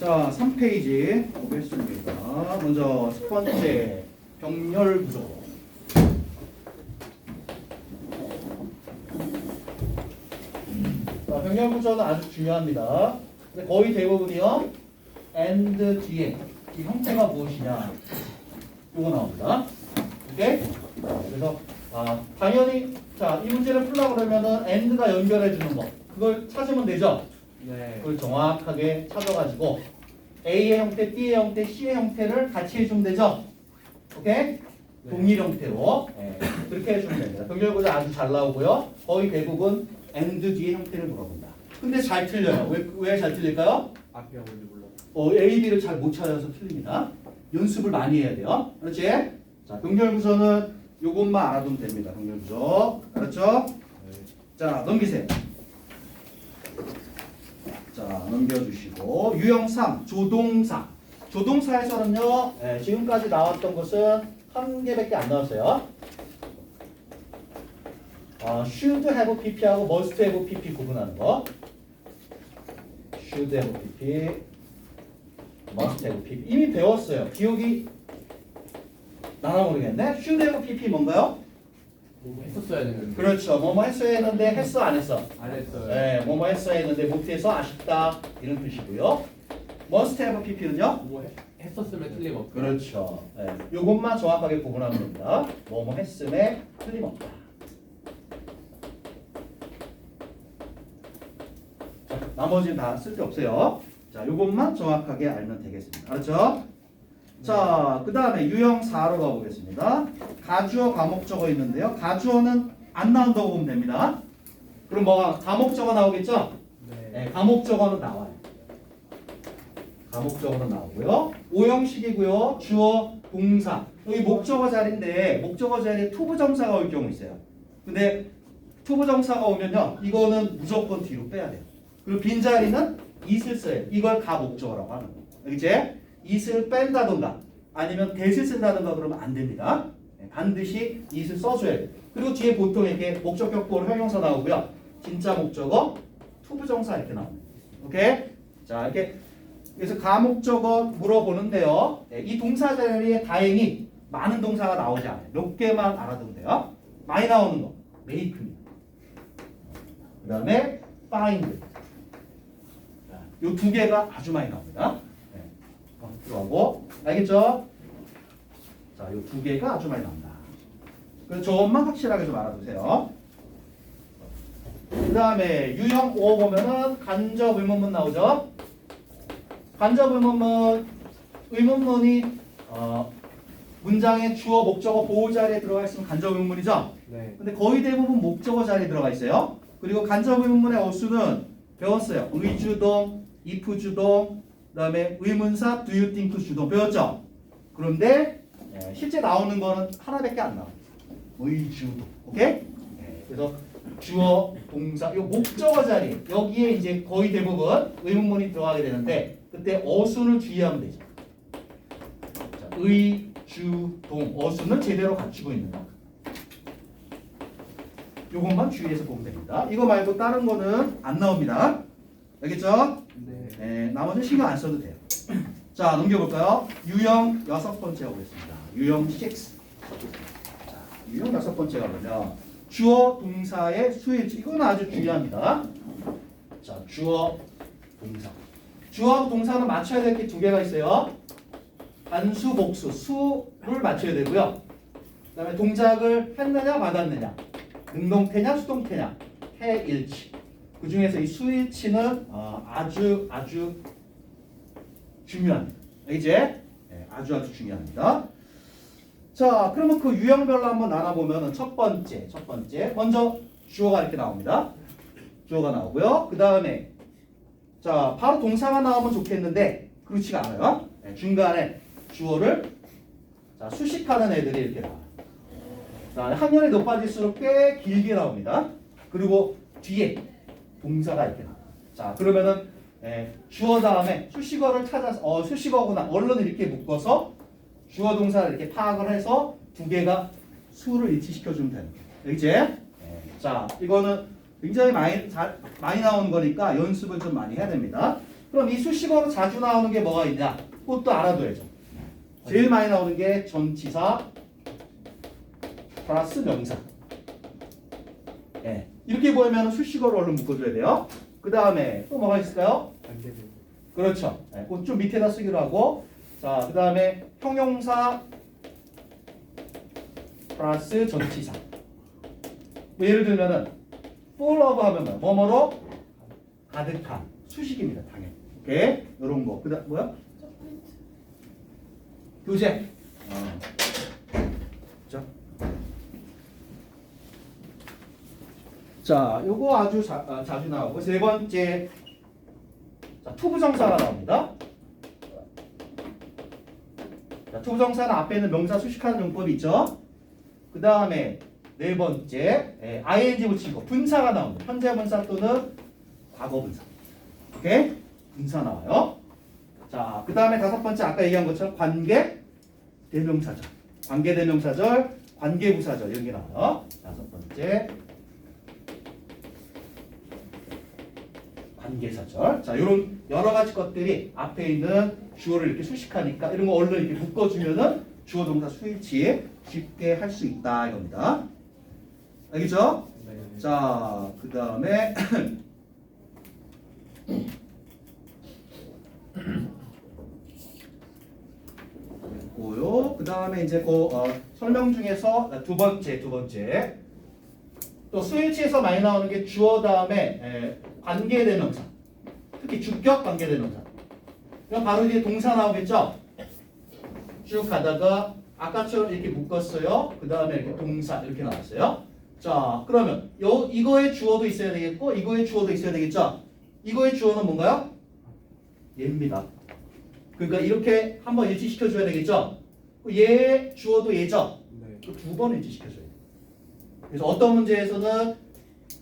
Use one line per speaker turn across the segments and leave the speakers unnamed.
자, 3페이지 보겠습니다. 먼저 첫 번째 병렬 구조. 자, 병렬 구조는 아주 중요합니다. 근데 거의 대부분이요. and 뒤에 이 형태가 무엇이냐 요거 나옵니다. 오케이? 그래서 당연히 이 문제를 풀려고 그러면은 and가 연결해 주는 거 그걸 찾으면 되죠.
네.
그걸 정확하게 찾아가지고 A의 형태, B의 형태, C의 형태를 같이 해주면 되죠. 오케이?
네.
동일 형태로 그렇게 해주면 됩니다. 병렬구조 아주 잘 나오고요. 거의 대부분 and 뒤의 형태를 물어본다. 근데 잘 틀려요. 왜 잘 틀릴까요?
앞에 뭔지 몰라.
A, B를 잘 못 찾아서 틀립니다. 연습을 많이 해야 돼요. 그렇지? 자, 병렬구조는 요것만 알아두면 됩니다. 병렬구조. 알았죠?
네.
자, 넘기세요. 자, 넘겨주시고 유형 3, 조동사. 조동사에서는요, 지금까지 나왔던 것은 한 개밖에 안 나왔어요. should have pp하고 must have pp 구분하는 거. should have pp, must have pp. 이미 배웠어요. 기억이 나나 모르겠네. should have pp 뭔가요?
뭐 했었어야 되는데.
그렇죠. 뭐뭐 했어야 했는데 했어 안 했어?
안 했어요.
네, 뭐뭐 했어야 했는데 못해서 아쉽다 이런 뜻이고요. must have pp는요?
뭐 했었으면 틀림없고.
그렇죠. 네, 요것만 정확하게 구분하면 됩니다. 뭐뭐 했음에 틀림없다. 자, 나머지는 다 쓸데없어요. 자, 요것만 정확하게 알면 되겠습니다. 알았죠? 자, 그 다음에 유형 4로 가보겠습니다. 가주어, 과목적어 있는데요. 가주어는 안 나온다고 보면 됩니다. 그럼 뭐가 과목적어 나오겠죠? 네, 과목적어는 나와요. 과목적어는 나오고요. 오형식이고요. 주어, 동사. 여기 목적어 자리인데 목적어 자리에 투부정사가 올 경우 있어요. 근데 투부정사가 오면요. 이거는 무조건 뒤로 빼야 돼요. 그리고 빈자리는 is를 써요. 이걸 가목적어라고 하는 거예요. 알겠지? is를 뺀다던가 아니면 that을 쓴다던가 그러면 안 됩니다. 반드시 is를 써줘야 돼요. 그리고 뒤에 보통 이렇게 목적격보로 형용사 나오고요. 진짜 목적어, 투부정사 이렇게 나옵니다. 오케이? 자, 이렇게 그래서 가목적어 물어보는데요. 이 동사 자리에 다행히 많은 동사가 나오지 않아요. 몇 개만 알아두면 돼요. 많이 나오는 거, make입니다. 그 다음에 find. 이 두 개가 아주 많이 나옵니다. 들어가고 알겠죠? 자, 이 두 개가 아주 많이 나온다. 그래서 저것만 확실하게 좀 알아두세요. 그 다음에 유형 5 보면은 간접 의문문 나오죠? 간접 의문문이 문장의 주어, 목적어, 보호 자리에 들어가 있으면 간접 의문문이죠?
네.
근데 거의 대부분 목적어 자리에 들어가 있어요. 그리고 간접 의문문의 어수는 배웠어요. 의주동, if 주동, 그 다음에 의문사 do you think 주동 배웠죠? 그런데 실제 나오는 거는 하나밖에 안 나와요. 의주동. 오케이? 그래서 주어, 동사, 요 목적어 자리 여기에 이제 거의 대부분 의문문이 들어가게 되는데 그때 어순을 주의하면 되죠. 자, 의, 주, 동 어순을 제대로 갖추고 있는 거. 요것만 주의해서 보면 됩니다. 이거 말고 다른 거는 안 나옵니다. 알겠죠?
네.
나머지는 신경 안 써도 돼요. 자, 넘겨볼까요? 유형 6번째 가보겠습니다. 유형 6. 자, 유형 6번째 가보면 주어, 동사의 수일치. 이건 아주 중요합니다. 자, 주어, 동사. 주어하고 동사는 맞춰야 될 게 두 개가 있어요. 단수, 복수. 수를 맞춰야 되고요. 그 다음에 동작을 했느냐, 받았느냐. 능동태냐, 수동태냐. 해일치. 그 중에서 이 수일치는 아주 중요합니다. 이제 아주 중요합니다. 자, 그러면 그 유형별로 한번 나눠보면 첫 번째 먼저 주어가 이렇게 나옵니다. 주어가 나오고요. 그 다음에 자, 바로 동사가 나오면 좋겠는데 그렇지가 않아요. 중간에 주어를 수식하는 애들이 이렇게 나와요. 자, 학년이 높아질수록 꽤 길게 나옵니다. 그리고 뒤에 동사가 이렇게 나와요. 자, 그러면은 주어 다음에 수식어를 찾아서 수식어구나 얼른 이렇게 묶어서 주어 동사를 이렇게 파악을 해서 두 개가 수를 일치시켜주면 되는 거예요. 알겠지? 자, 이거는 굉장히 많이 나오는 거니까 연습을 좀 많이 해야 됩니다. 그럼 이 수식어로 자주 나오는 게 뭐가 있냐? 그것도 알아둬야죠. 제일 많이 나오는 게 전치사 플러스 명사. 예. 이렇게 보면 수식어로 얼른 묶어줘야 돼요. 그 다음에 또 뭐가 있을까요? 그렇죠. 예. 그건 좀 밑에다 쓰기로 하고. 자, 그 다음에 형용사 플러스 전치사. 뭐 예를 들면은 full of 하면 뭐뭐로 가득한 수식입니다. 당연히. 오케이. 이런 거. 그다음 뭐야? 교재. 그렇죠. 자, 요거 아주 자주 나오고 세 번째. 자, 투부정사가 나옵니다. 자, 투부정사는 앞에 있는 명사 수식하는 용법이 있죠. 그 다음에 네 번째, ing 붙이고 분사가 나옵니다. 현재 분사 또는 과거 분사. 오케이? 분사 나와요. 자, 그 다음에 다섯 번째 아까 얘기한 것처럼 관계 대명사절, 관계 대명사절, 관계 부사절 이런 게 나와요. 다섯 번째 관계사절. 자, 이런 여러 가지 것들이 앞에 있는 주어를 이렇게 수식하니까 이런 거 얼른 이렇게 묶어주면은 주어 동사 수일치 쉽게 할 수 있다 이겁니다. 알겠죠?
네.
자, 그 다음에 고요. 그 다음에 이제 설명 중에서 두 번째 또 수일치에서 많이 나오는 게 주어 다음에 관계대명사, 특히 주격 관계대명사. 그럼 바로 이제 동사 나오겠죠? 쭉 가다가 아까처럼 이렇게 묶었어요. 그 다음에 이렇게 동사 이렇게 나왔어요. 자, 그러면 이거의 주어도 있어야 되겠고 이거의 주어도 있어야 되겠죠? 이거의 주어는 뭔가요? 얘입니다. 그러니까 이렇게 한번 일치시켜 줘야 되겠죠? 얘 주어도 얘죠?
네.
두 번 일치시켜 줘야 돼요. 그래서 어떤 문제에서는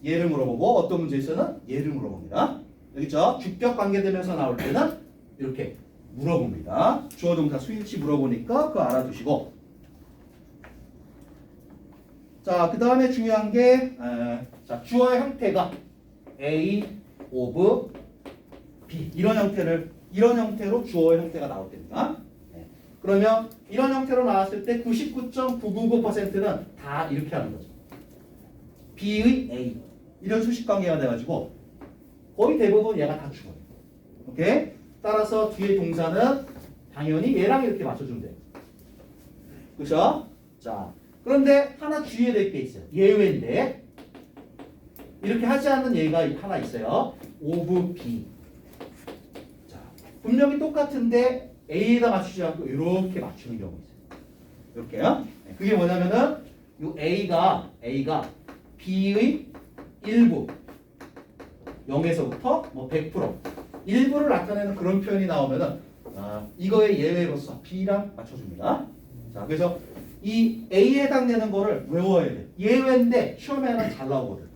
얘를 물어보고 어떤 문제에서는 얘를 물어봅니다. 알겠죠? 주격 관계되면서 나올 때는 이렇게 물어봅니다. 주어 동사 수일치 물어보니까 그거 알아두시고. 자, 그 다음에 중요한 게 자, 주어의 형태가 A, of, B 이런 형태로 주어의 형태가 나올 때입니다. 네. 그러면 이런 형태로 나왔을 때 99.999%는 다 이렇게 하는 거죠. B의 A 이런 수식 관계가 돼가지고 거의 대부분 얘가 다 주어예요. 오케이? 따라서 뒤에 동사는 당연히 얘랑 이렇게 맞춰주면 돼요. 그렇죠? 자, 그런데 하나 주의해야 될 게 있어요. 예외인데 이렇게 하지 않는 예가 하나 있어요. of B. 자, 분명히 똑같은데 A에다 맞추지 않고 이렇게 맞추는 경우 있어요. 이렇게요. 그게 뭐냐면은 이 A가 B의 일부 0에서부터 뭐 100% 일부를 나타내는 그런 표현이 나오면은 이거의 예외로서 B랑 맞춰줍니다. 자, 그래서 이 A에 해당되는 거를 외워야 돼. 예외인데 시험에는 잘 나오거든.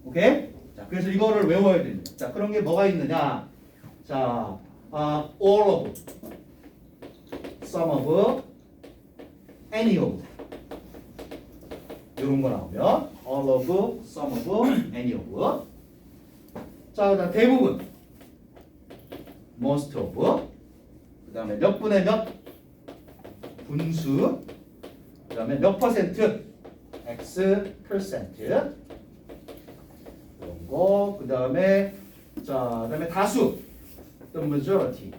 오케이? 자, 그래서 이거를 외워야 됩니다. 자, 그런 게 뭐가 있느냐? 자, all of, some of, any of. 이런 거 나오면 all of, some of, any of. 자, 그다음 대부분 most of. 그다음에 몇 분의 몇 분수. 그다음에 몇 퍼센트 x 퍼센트. 이런 거. 그다음에 그다음에 다수 the majority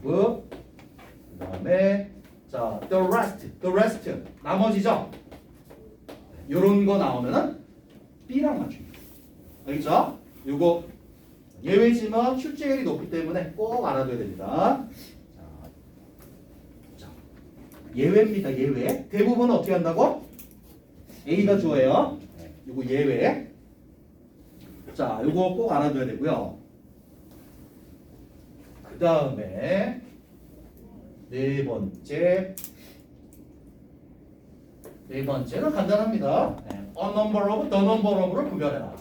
of. 그다음에 the rest 나머지죠. 요런 거 나오면은 B랑 맞춥니다. 알겠죠? 요거 예외지만 출제율이 높기 때문에 꼭 알아둬야 됩니다. 자, 예외입니다. 예외. 대부분은 어떻게 한다고? A가 주어예요. 요거 예외. 자, 요거 꼭 알아둬야 되고요. 그 다음에 네 번째는 간단합니다. A number of, the number of를 구별해라.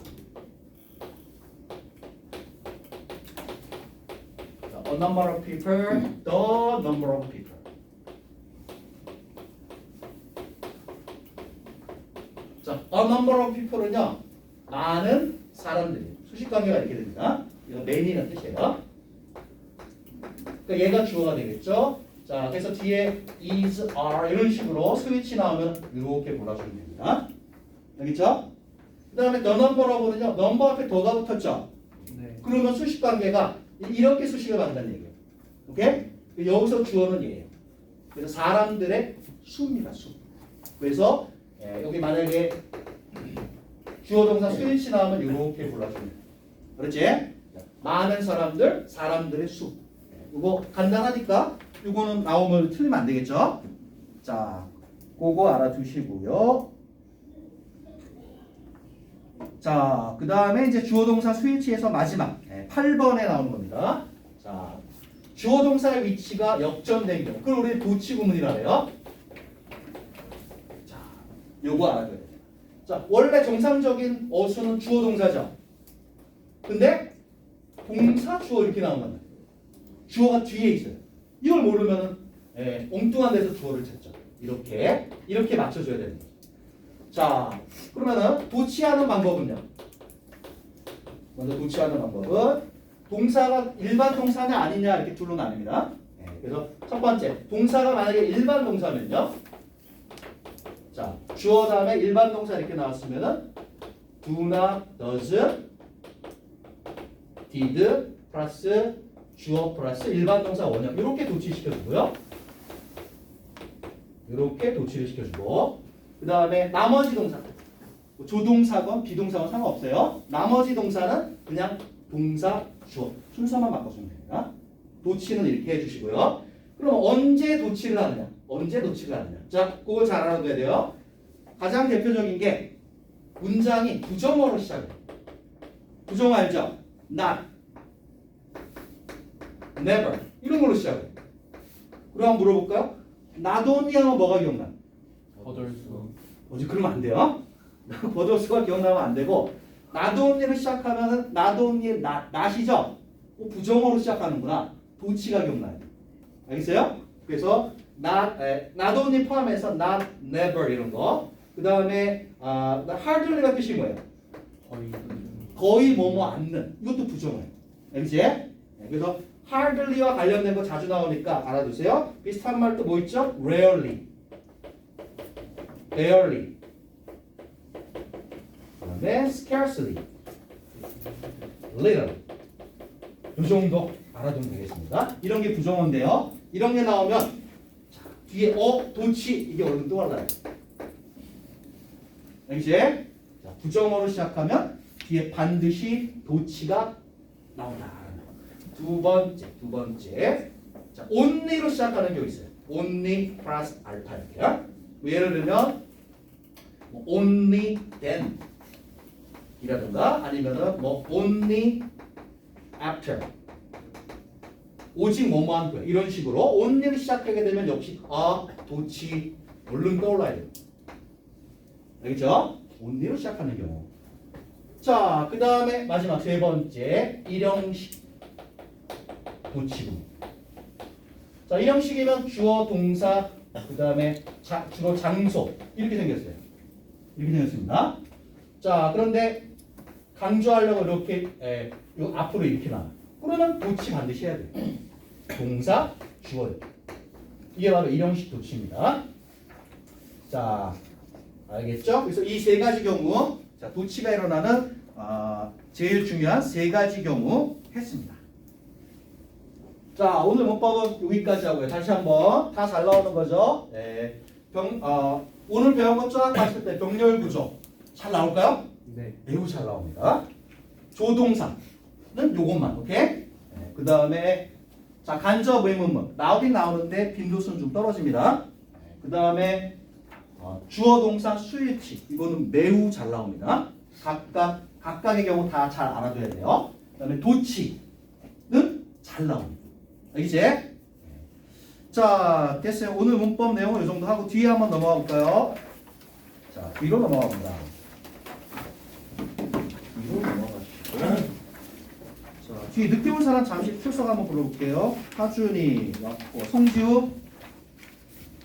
자, a number of people, the number of people. 자, a number of people은요, 많은 사람들이에요. 수식 관계가 이렇게 됩니다. 이거 main이라는 뜻이에요. 그러니까 얘가 주어가 되겠죠. 자, 그래서 뒤에 is, are 이런 식으로 스위치 나오면 이렇게 골라주면 됩니다. 알겠죠? 그 다음에 the number라고는요. 넘버 앞에 더가 붙었죠.
네.
그러면 수식 관계가 이렇게 수식을 받는다는 얘기예요. 오케이? 여기서 주어는 얘예요. 그래서 사람들의 수입니다. 수. 그래서 여기 만약에 주어 동사 스위치 나오면 이렇게 골라주면 돼요. 그렇지? 많은 사람들, 사람들의 수. 이거 간단하니까 이거는 나오면 틀리면 안 되겠죠? 자, 그거 알아두시고요. 자, 그 다음에 이제 주어 동사 스위치에서 마지막 8번에 나오는 겁니다. 자, 주어 동사의 위치가 역전된 경우. 그걸 우리 도치 구문이라 해요. 자, 요거 알아둬야 돼요. 자, 원래 정상적인 어수는 주어 동사죠. 근데 동사 주어 이렇게 나온 겁니다. 주어가 뒤에 있어요. 이걸 모르면 엉뚱한 데서 주어를 찾죠. 이렇게 맞춰줘야 됩니다. 자, 그러면은 도치하는 방법은요. 먼저 도치하는 방법은 동사가 일반 동사냐 아니냐 이렇게 둘로 나뉩니다. 그래서 첫 번째, 동사가 만약에 일반 동사면요. 자, 주어 다음에 일반 동사 이렇게 나왔으면은 do나 does, did 플러스 주어 플러스 일반 동사 원형 이렇게 도치시켜주고요. 이렇게 도치를 시켜주고 그 다음에 나머지 동사 조동사건 비동사건 상관없어요. 나머지 동사는 그냥 동사 주어 순서만 바꿔주면 됩니다. 도치는 이렇게 해주시고요. 그럼 언제 도치를 하느냐? 언제 도치를 하느냐? 자, 그걸 잘 알아둬야 돼요. 가장 대표적인 게 문장이 부정어로 시작해요. 부정어 알죠? not, never 이런 걸로 시작해요. 그럼 한번 물어볼까요? not only 하면 뭐가 기억나?
거덜수.
어제 그러면 안 돼요. 버더스가 기억나면 안 되고 not only를 시작하면은 not only not이죠. 부정어로 시작하는구나. 도치가 기억나요. 알겠어요? 그래서 not only 포함해서 not, never 이런 거. 그 다음에 hardly가 뜻이 뭐예요? 거의 뭐뭐 않는. 이것도 부정어예요. 알겠지? 그래서 hardly와 관련된 거 자주 나오니까 알아두세요. 비슷한 말도 뭐 있죠? rarely, barely, 그다음에 scarcely, little. 이 정도 알아두면 되겠습니다. 이런 게 부정어인데요. 이런 게 나오면 자, 뒤에 도치 이게 얼른 떠올라요. 알겠지? 자, 부정어로 시작하면 뒤에 반드시 도치가 나온다. 두 번째. 자, only로 시작하는 경우 있어요. only 플러스 알파 이렇게요. 예를 들면 뭐 only then 이라든가 아니면은 뭐 only after 오직 뭐뭐한 후에 이런 식으로 only를 시작하게 되면 역시 도치 얼른 떠올라야 돼요. 알겠죠? only로 시작하는 경우. 자, 그 다음에 마지막 세 번째 일형식 도치구문. 자, 일형식이면 주어, 동사, 그 다음에 주로 장소 이렇게 생겼어요. 이렇게 생겼습니다. 자, 그런데 강조하려고 이렇게 요 앞으로 이렇게 나와. 그러면 도치 반드시 해야 돼요. 동사, 주어. 이게 바로 일형식 도치입니다. 자, 알겠죠? 그래서 이 세 가지 경우, 자, 도치가 일어나는 제일 중요한 세 가지 경우 했습니다. 자, 오늘 문법은 여기까지 하고요. 다시 한번 다 잘 나오는 거죠? 네. 오늘 배운 것 쫙 봤을 때 병렬 구조 잘 나올까요?
네.
매우 잘 나옵니다. 조동사는 요것만, 오케이? 네. 그 다음에 자, 간접 의문문 나오긴 나오는데 빈도수는 좀 떨어집니다. 그 다음에 주어 동사 수일치 이거는 매우 잘 나옵니다. 각각의 경우 다 잘 알아둬야 돼요. 그 다음에 도치는 잘 나옵니다. 알겠지? 자, 됐어요. 오늘 문법 내용은 이 정도 하고 뒤에 한번 넘어가 볼까요? 자, 뒤로 넘어가 봅니다. 뒤로 넘어가시고. 자, 뒤에 늦게 온 사람 잠시 출석 한번 불러볼게요. 하준이 왔고, 성지우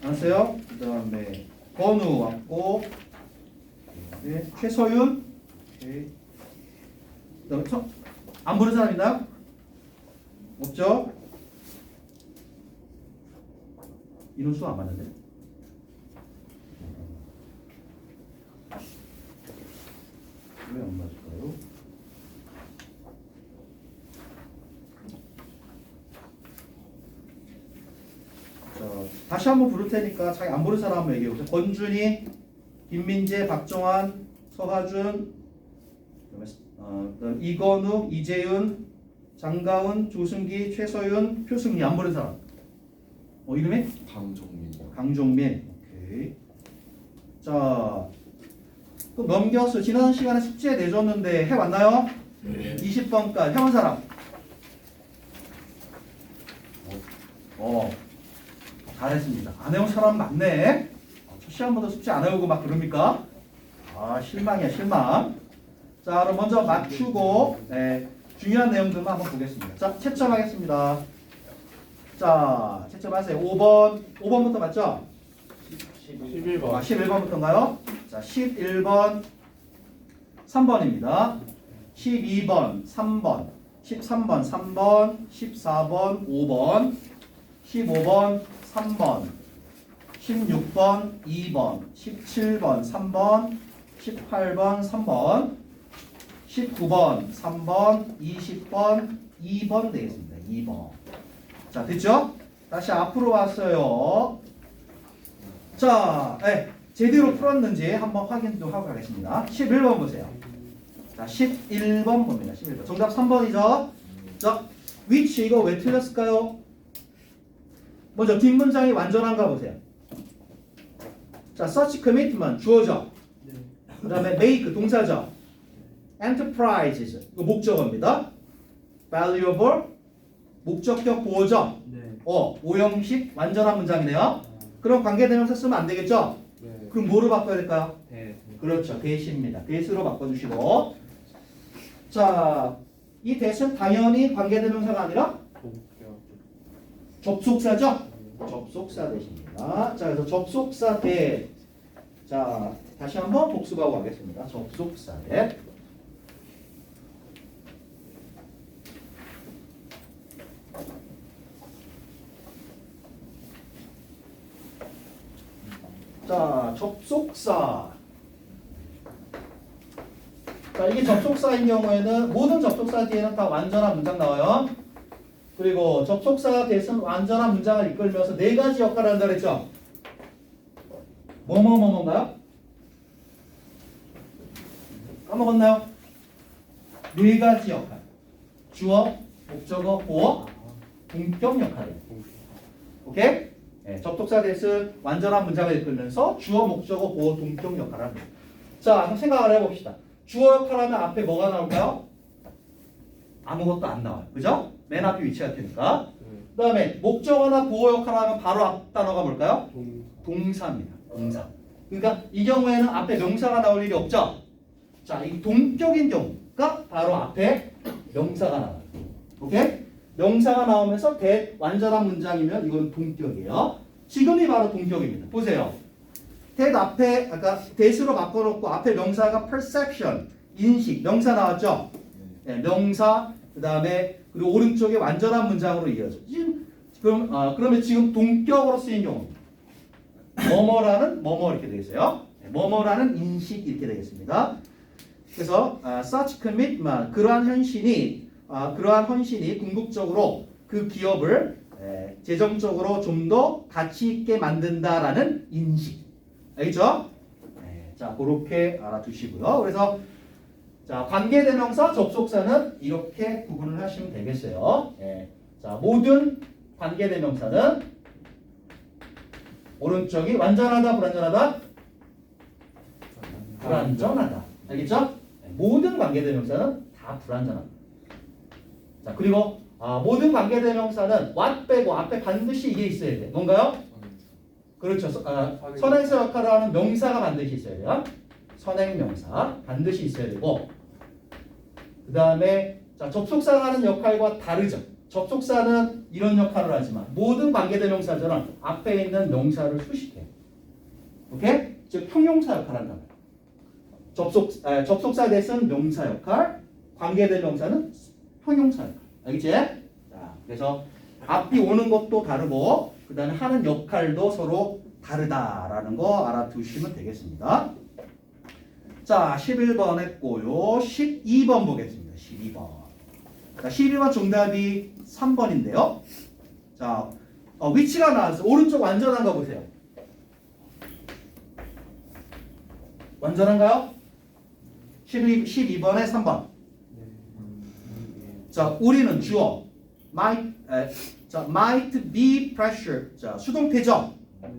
안녕하세요. 그 다음에 건우 왔고, 네, 최서윤, 오케이. 그 안 보는 사람 있나요? 없죠? 인원수가 안 맞는데. 왜 안 맞을까요? 자, 다시 한번 부를 테니까 자기 안 보는 사람 한번 얘기해 보세요. 권준이, 김민재, 박정환, 서하준, 그다음에 이건욱, 이재윤, 장가은, 조승기, 최서윤, 표승리. 안 보는 사람. 이름이?
강정민.
강종민. 오케이. 자, 또 넘겼어. 지난 시간에 숙제 내줬는데 해왔나요?
네.
20번까지 해온 사람. 잘했습니다. 안 해온 사람 많네. 첫 시간부터 숙제 안 해오고 막 그럽니까? 실망이야, 실망. 자, 그럼 먼저 맞추고 중요한 내용들만 한번 보겠습니다. 자, 채점하겠습니다. 자, 채점하세요. 5번부터 맞죠?
11번.
11번부터인가요? 자, 11번 3번입니다. 12번 3번, 13번 3번, 14번 5번, 15번 3번, 16번 2번, 17번 3번, 18번 3번, 19번 3번, 20번 2번 되겠습니다. 2번. 자, 됐죠? 다시 앞으로 왔어요. 자, 제대로 풀었는지 한번 확인도 하고 가겠습니다. 11번 보세요. 자, 11번 봅니다. 11번. 정답 3번이죠? 자, which 이거 왜 틀렸을까요? 먼저 뒷문장이 완전한가 보세요. 자, such commitment 주어죠. 그 다음에 make 동사죠. enterprises 이거 목적어입니다. valuable 목적격 보호죠.
네.
오형식 완전한 문장이네요. 그럼 관계대명사 쓰면 안 되겠죠?
네.
그럼 뭐로 바꿔야 될까요?
네.
그렇죠. 대시입니다. 대시로 바꿔주시고. 자, 이 대시는 당연히 관계대명사가 아니라 접속사죠? 접속사 대시입니다. 자, 그래서 접속사 대. 자, 다시 한번 복습하고 가겠습니다. 접속사 대. 자, 접속사. 자, 이게 접속사인 경우에는 모든 접속사 뒤에는 다 완전한 문장 나와요. 그리고 접속사 대신 완전한 문장을 이끌면서 네 가지 역할을 한다 그랬죠? 뭐뭐뭐뭐인가요? 까먹었나요? 네 가지 역할. 주어, 목적어, 보어, 동격 역할이에요. 오케이? 네, 접속사 대신 완전한 문장을 이끌면서 주어, 목적어, 보어, 동격 역할을 합니다. 자, 한번 생각을 해봅시다. 주어 역할하면 앞에 뭐가 나올까요? 아무것도 안 나와요. 그죠? 맨 앞에 위치할 테니까. 그 다음에 목적어나 보어 역할하면 바로 앞 단어가 뭘까요? 동사입니다. 동사. 그러니까 이 경우에는 앞에 명사가 나올 일이 없죠? 자, 이 동격인 경우가 바로 앞에 명사가 나와요. 오케이? 명사가 나오면서 완전한 문장이면 이건 동격이에요. 지금이 바로 동격입니다. 보세요. 앞에 아까 대수로 바꿔놓고 앞에 명사가 perception, 인식, 명사 나왔죠? 네, 명사, 그 다음에 그리고 오른쪽에 완전한 문장으로 이어져. 그러면 지금 동격으로 쓰인 경우 뭐뭐라는 뭐뭐 이렇게 되겠어요. 네, 뭐뭐라는 인식 이렇게 되겠습니다. 그래서 such commitment 그러한 헌신이 궁극적으로 그 기업을 재정적으로 좀 더 가치 있게 만든다라는 인식. 알겠죠? 네, 자, 그렇게 알아두시고요. 그래서 자, 관계대명사, 접속사는 이렇게 구분을 하시면 되겠어요. 네. 자, 모든 관계대명사는 오른쪽이 완전하다, 불완전하다? 불완전하다. 알겠죠? 네, 모든 관계대명사는 다 불완전합니다. 자, 그리고 모든 관계대명사는 what 빼고 앞에 반드시 이게 있어야 돼. 뭔가요? 그렇죠. 선행사 역할을 하는 명사가 반드시 있어야 돼요. 선행명사 반드시 있어야 되고, 그 다음에 접속사가 하는 역할과 다르죠. 접속사는 이런 역할을 하지만 모든 관계대명사들은 앞에 있는 명사를 수식해요. 오케이? 즉 형용사 역할을 한다. 접속사 대신 명사 역할, 관계대명사는 형용사예요. 알겠지? 자, 그래서 앞이 오는 것도 다르고 그 다음에 하는 역할도 서로 다르다라는 거 알아두시면 되겠습니다. 자, 11번 했고요. 12번 보겠습니다. 12번. 자, 12번 정답이 3번인데요. 자, 위치가 나왔어요. 오른쪽 완전한 거 보세요. 완전한가요? 12번에 3번. 자, 우리는 주어 might be pressure. 자, 수동태죠.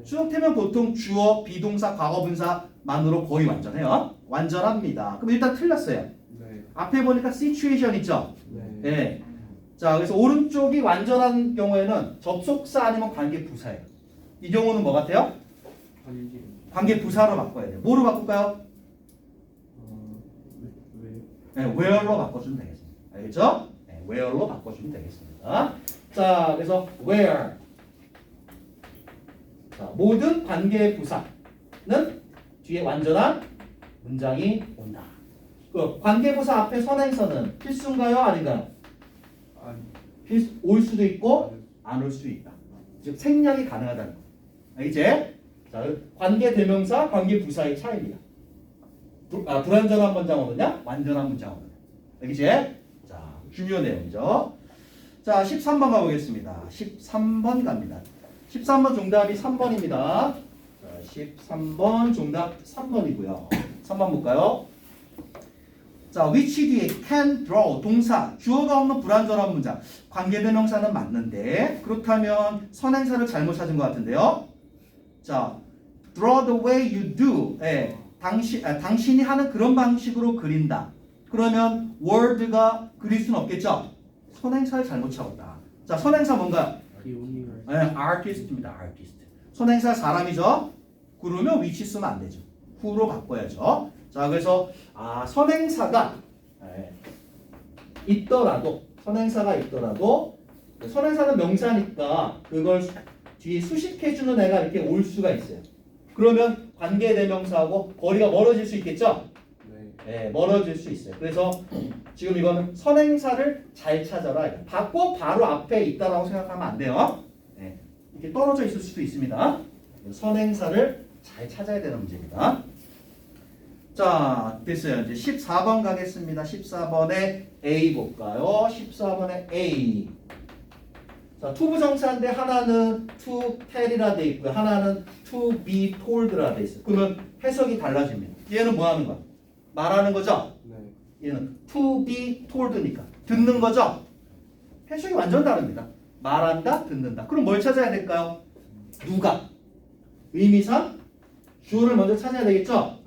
수동태면 보통 주어, 비동사, 과거분사만으로 거의 완전해요. 완전합니다. 그럼 일단 틀렸어요.
네.
앞에 보니까 situation 있죠.
네.
네. 자, 그래서 오른쪽이 완전한 경우에는 접속사 아니면 관계부사예요. 이 경우는 뭐 같아요? 관계부사로 바꿔야 돼요. 뭐로 바꿀까요? 네, where로 바꿔주면 되겠습니다. 알겠죠? 네, where로 바꿔주면 되겠습니다. 자, 그래서 where. 자, 모든 관계부사는 뒤에 완전한 문장이 온다. 그 관계부사 앞에 선행사는 필수인가요? 아닌가요? 올 수도 있고 안 올 수도 있다. 즉 생략이 가능하다는 거. 알겠지? 자, 관계대명사, 관계부사의 차이입니다. 불완전한 문장어느냐? 완전한 문장어느냐. 알겠지? 자, 중요 내용이죠. 자, 13번 가보겠습니다. 13번 갑니다. 13번 정답이 3번입니다. 자, 13번 정답 3번이고요. 3번 볼까요? 자, which 뒤에 can, draw, 동사, 주어가 없는 불완전한 문장. 관계대명사는 맞는데 그렇다면 선행사를 잘못 찾은 것 같은데요. 자, draw the way you do. 예, 당신이 하는 그런 방식으로 그린다. 그러면 word가 그릴 수는 없겠죠. 선행사를 잘못 찾았다. 자, 선행사 뭔가요? 네, artist입니다. artist. 선행사 사람이죠. 그러면 which 쓰면 안 되죠. who로 바꿔야죠. 자, 그래서 선행사가 있더라도 선행사는 명사니까 그걸 뒤에 수식해주는 애가 이렇게 올 수가 있어요. 그러면 관계대명사하고 거리가 멀어질 수 있겠죠? 네, 멀어질 수 있어요. 그래서 지금 이거는 선행사를 잘 찾아라. 받고 바로 앞에 있다라고 생각하면 안 돼요. 네, 이렇게 떨어져 있을 수도 있습니다. 선행사를 잘 찾아야 되는 문제입니다. 자, 됐어요. 이제 14번 가겠습니다. 14번에 A 볼까요? 14번에 A. 자, 투부정사인데 하나는 to tell이라 돼 있고요. 하나는 to be told라 돼 있어요. 그러면 해석이 달라집니다. 얘는 뭐 하는 거야? 말하는 거죠?
네.
얘는 to be told니까 듣는 거죠? 해석이 완전 다릅니다. 말한다, 듣는다. 그럼 뭘 찾아야 될까요? 누가? 의미상 주어를 먼저 찾아야 되겠죠?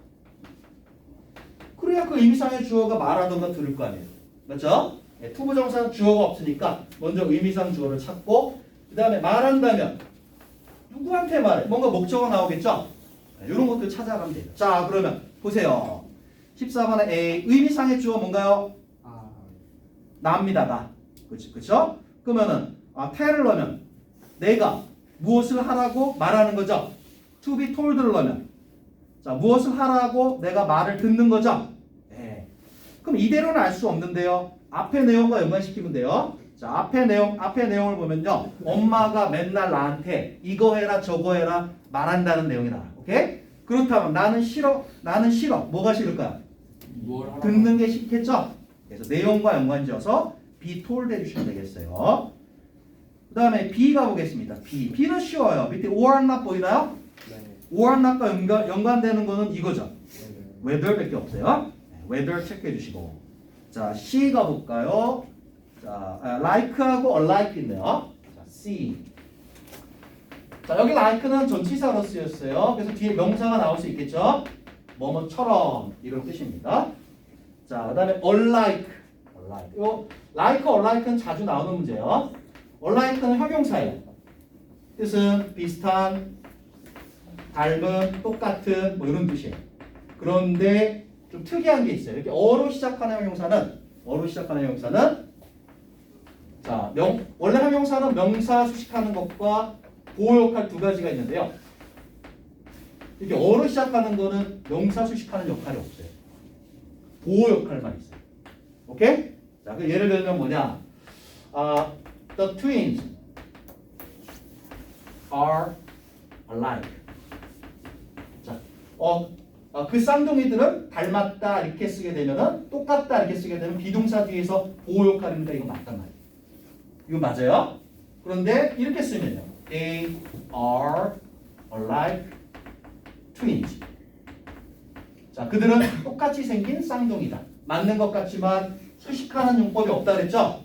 그래야 그 의미상의 주어가 말하던가 들을 거 아니에요. 맞죠? 네, 투부정사는 주어가 없으니까 먼저 의미상 주어를 찾고 그 다음에 말한다면 누구한테 말해? 뭔가 목적어 나오겠죠? 네, 이런 것들 찾아가면 돼요. 자, 그러면 보세요. 14번에 A 의미상의 주어 뭔가요? 나입니다. 나. 그쵸? 그러면은 tell을 넣으면 내가 무엇을 하라고 말하는 거죠? to be told를 넣으면 자, 무엇을 하라고 내가 말을 듣는 거죠? 네. 그럼 이대로는 알 수 없는데요. 앞에 내용과 연관시키면 돼요. 자, 앞에 내용을 보면요. 엄마가 맨날 나한테 이거 해라 저거 해라 말한다는 내용이 나와요. 오케이? 그렇다면 나는 싫어. 뭐가 싫을까요? 듣는 게 싫겠죠? 그래서 내용과 연관지어서 be told 해주시면 되겠어요. 그 다음에 B 가보겠습니다. B는 쉬워요. 밑에 or not 보이나요? or not과 연관되는 거는 이거죠. whether밖에 없어요. whether 체크해 주시고. 자, C 가볼까요? 자, like하고 unlike 있네요. 자, C. 자, 여기 like는 전치사로 쓰였어요. 그래서 뒤에 명사가 나올 수 있겠죠? 뭐뭐처럼 이런 뜻입니다. 자, 그 다음에 unlike. 요 like, unlike는 자주 나오는 문제예요. unlike는 형용사예요. 뜻은 비슷한, 닮은, 똑같은 뭐 이런 뜻이에요. 그런데 좀 특이한 게 있어요. 이렇게 어로 시작하는 형용사는 자, 원래 형용사는 명사 수식하는 것과 보호 역할 두 가지가 있는데요. 이렇게 어로 시작하는 거는 명사 수식하는 역할이 없어요. 보호 역할만 있어요. 오케이? 자, 그 예를 들면 뭐냐? The twins are alike. 자, 그 쌍둥이들은 닮았다 이렇게 쓰게 되면은 똑같다 이렇게 쓰게 되면 비동사 뒤에서 보호 역할입니다. 이거 맞단 말이에요. 이거 맞아요? 그런데 이렇게 쓰면요. They are alike twins. 자, 그들은 똑같이 생긴 쌍둥이다. 맞는 것 같지만 수식하는 용법이 없다 그랬죠?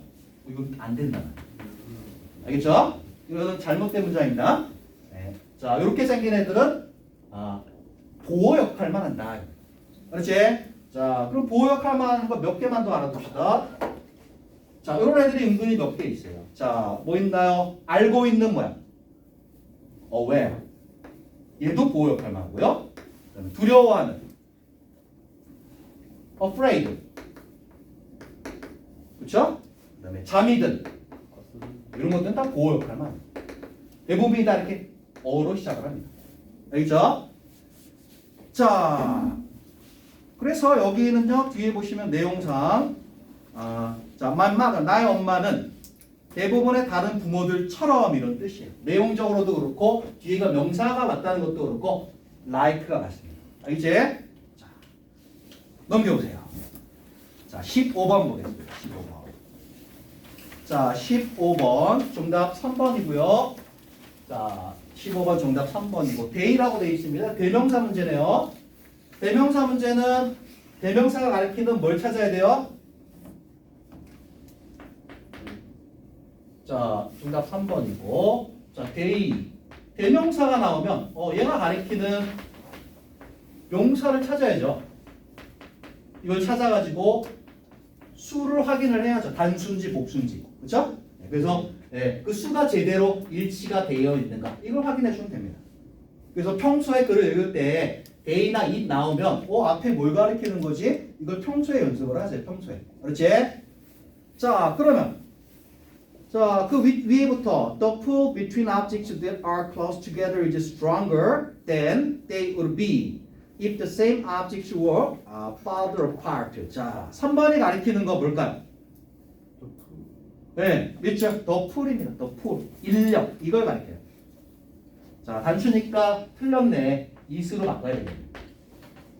이거 안 된다. 알겠죠? 이거는 잘못된 문장입니다. 네. 자, 이렇게 생긴 애들은 보호 역할만 한다. 그렇지? 자, 그럼 보호 역할만 하는 거 몇 개만 더 알아둡시다. 자, 이런 애들이 은근히 몇 개 있어요. 자, 뭐 있나요? 알고 있는 모양. aware. 얘도 보호 역할만 하고요. 그다음에 두려워하는. afraid. 그렇죠? 그다음에 잠이 든. 이런 것들은 다 보호 역할만 합니다. 대부분이 다 이렇게 어로 시작을 합니다. 알겠죠? 자, 그래서 여기는요, 뒤에 보시면 내용상, 자, my mother, 나의 엄마는 대부분의 다른 부모들처럼 이런 뜻이에요. 내용적으로도 그렇고, 뒤에가 명사가 맞다는 것도 그렇고, like가 맞습니다. 알겠지? 자, 넘겨보세요. 자, 15번 보겠습니다. 15번. 자, 15번 정답 3번이고요. 자, 15번 정답 3번이고 대의라고 되어 있습니다. 대명사 문제네요. 대명사 문제는 대명사가 가리키는 뭘 찾아야 돼요? 자, 정답 3번이고 자, 대의. 대명사가 나오면 얘가 가리키는 명사를 찾아야죠. 이걸 찾아가지고 수를 확인을 해야죠. 단수인지 복수인지. 그렇죠? 그래서 그 수가 제대로 일치가 되어 있는가 이걸 확인해 주면 됩니다. 그래서 평소에 글을 읽을 때 day나 it 나오면 앞에 뭘 가리키는 거지? 이걸 평소에 연습을 하세요. 평소에. 그렇지? 자, 그러면 자, 그 위에부터 the pull between objects that are close together is stronger than they would be if the same objects were farther apart. 자, 3번이 가리키는 거 뭘까요? 네, 그렇죠. 더 풀입니다. 더 풀. 인력. 이걸 가리켜요. 자, 단수니까 틀렸네. 이수로 바꿔야 됩니다.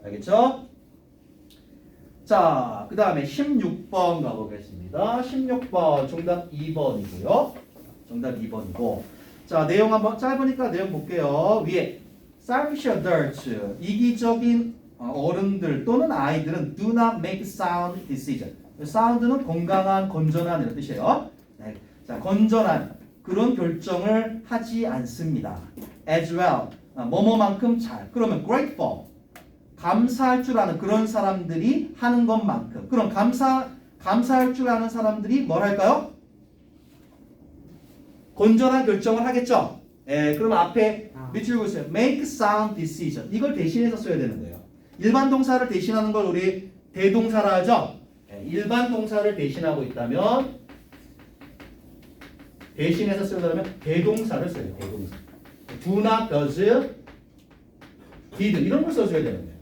알겠죠? 자, 그 다음에 16번 가보겠습니다. 16번 정답 2번이고요. 정답 2번이고. 자, 내용 한번 짧으니까 내용 볼게요. 위에 selfish adults, 이기적인 어른들 또는 아이들은 do not make sound decision. 사운드는 건강한, 건전한 이런 뜻이에요. 네. 자, 건전한 그런 결정을 하지 않습니다. as well, 뭐뭐만큼 잘. 그러면 grateful, 감사할 줄 아는 그런 사람들이 하는 것만큼. 그럼 감사할 줄 아는 사람들이 뭘 할까요? 건전한 결정을 하겠죠. 그럼 앞에 밑줄 보세요. make sound decision. 이걸 대신해서 써야 되는 거예요. 일반 동사를 대신하는 걸 우리 대동사라 하죠. 일반 동사를 대신하고 있다면 대신해서 쓰려면 대동사를 써요. 대동사. do not, does, did 이런 걸 써줘야 되는 거예요.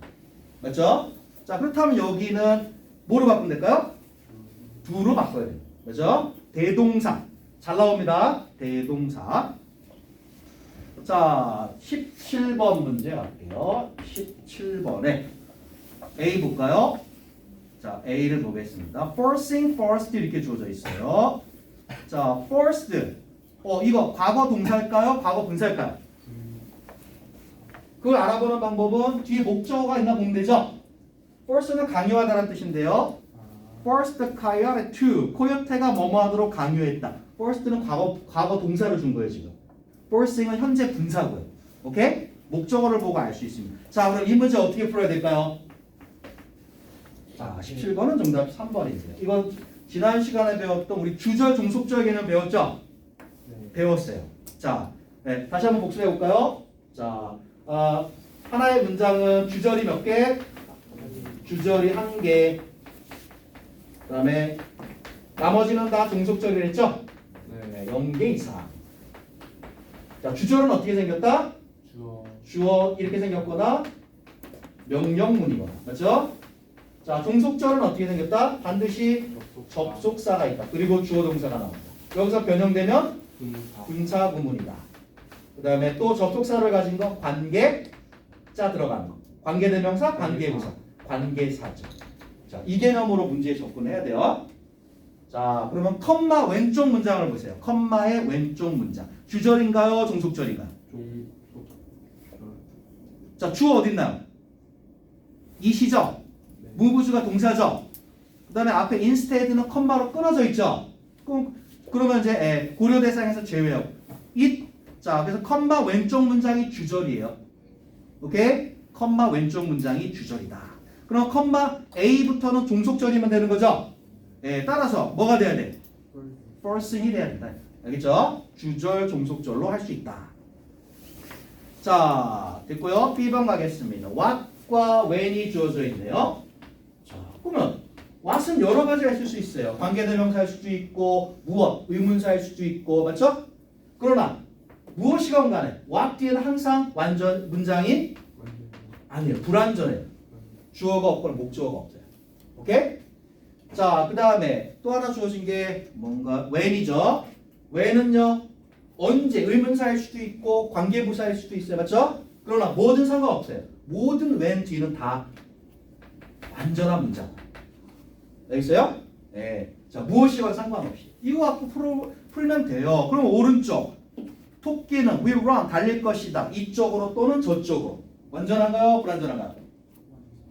맞죠? 자, 그렇다면 여기는 뭐로 바꾸면 될까요? do로 바꿔야 돼요. 맞죠? 대동사. 잘 나옵니다. 대동사. 자, 17번 문제 갈게요. 17번에 A 볼까요? 자, A를 보겠습니다. forcing, forced 이렇게 주어져 있어요. 자, forced. 이거 과거 동사일까요? 과거 분사일까요? 그걸 알아보는 방법은 뒤에 목적어가 있나 보면 되죠? force는 강요하다는 뜻인데요. forced coyote to. 코요테가 뭐뭐 하도록 강요했다. forced는 과거 동사를 준 거예요, 지금. forcing은 현재 분사고요. 오케이? 목적어를 보고 알 수 있습니다. 자, 그럼 이 문제 어떻게 풀어야 될까요? 자, 17번은 정답 3번입니다. 이건 지난 시간에 배웠던 우리 주절, 종속절 개념 배웠죠? 네. 배웠어요. 자, 네, 다시 한번 복습해 볼까요? 자, 하나의 문장은 주절이 몇 개? 주절이 1개. 그 다음에 나머지는 다 종속절이랬죠? 네, 0개 이상. 자, 주절은 어떻게 생겼다? 주어 이렇게 생겼거나 명령문이거나. 맞죠? 자, 자, 종속절은 어떻게 생겼다? 반드시 접속사가 있다. 그리고 주어 동사가 나온다. 여기서 변형되면 분사 구문이다. 그 다음에 또 접속사를 가진 거 관계자 들어가는 거. 관계대명사, 관계부사, 관계사죠. 자, 이 개념으로 문제에 접근해야 돼요. 자, 그러면 컴마 왼쪽 문장을 보세요. 컴마의 왼쪽 문장. 주절인가요? 종속절인가요? 자, 주어 어딨나요? 이시죠? 무부주가 동사죠? 그 다음에 앞에 instead는 컴마로 끊어져 있죠? 그러면 이제 고려 대상에서 제외하고 자, 그래서 컴마 왼쪽 문장이 주절이에요. 오케이? 컴마 왼쪽 문장이 주절이다. 그럼 컴마 A부터는 종속절이면 되는 거죠? 따라서 뭐가 돼야 돼? first이 돼야 된다. 알겠죠? 주절 종속절로 할 수 있다. 자, 됐고요. B번 가겠습니다. what과 when이 주어져 있네요. 자, 그러면 what은 여러 가지가 있을 수 있어요. 관계대명사일 수도 있고 무엇, 의문사일 수도 있고 맞죠? 그러나 무엇이건 간에 what 뒤에는 항상 완전 문장이 아니에요. 불완전해요. 주어가 없거나 목적어가 없어요. 오케이? 자, 그 다음에 또 하나 주어진 게 뭔가 when이죠. when은요 언제 의문사일 수도 있고 관계부사일 수도 있어요. 맞죠? 그러나 뭐든 상관없어요. 모든 when 뒤는 다 완전한 문장. 알겠어요? 네. 자, 무엇이건 상관없이 이거 갖고 풀면 돼요. 그럼 오른쪽 토끼는 will run 달릴 것이다. 이쪽으로 또는 저쪽으로. 완전한가요? 불완전한가요?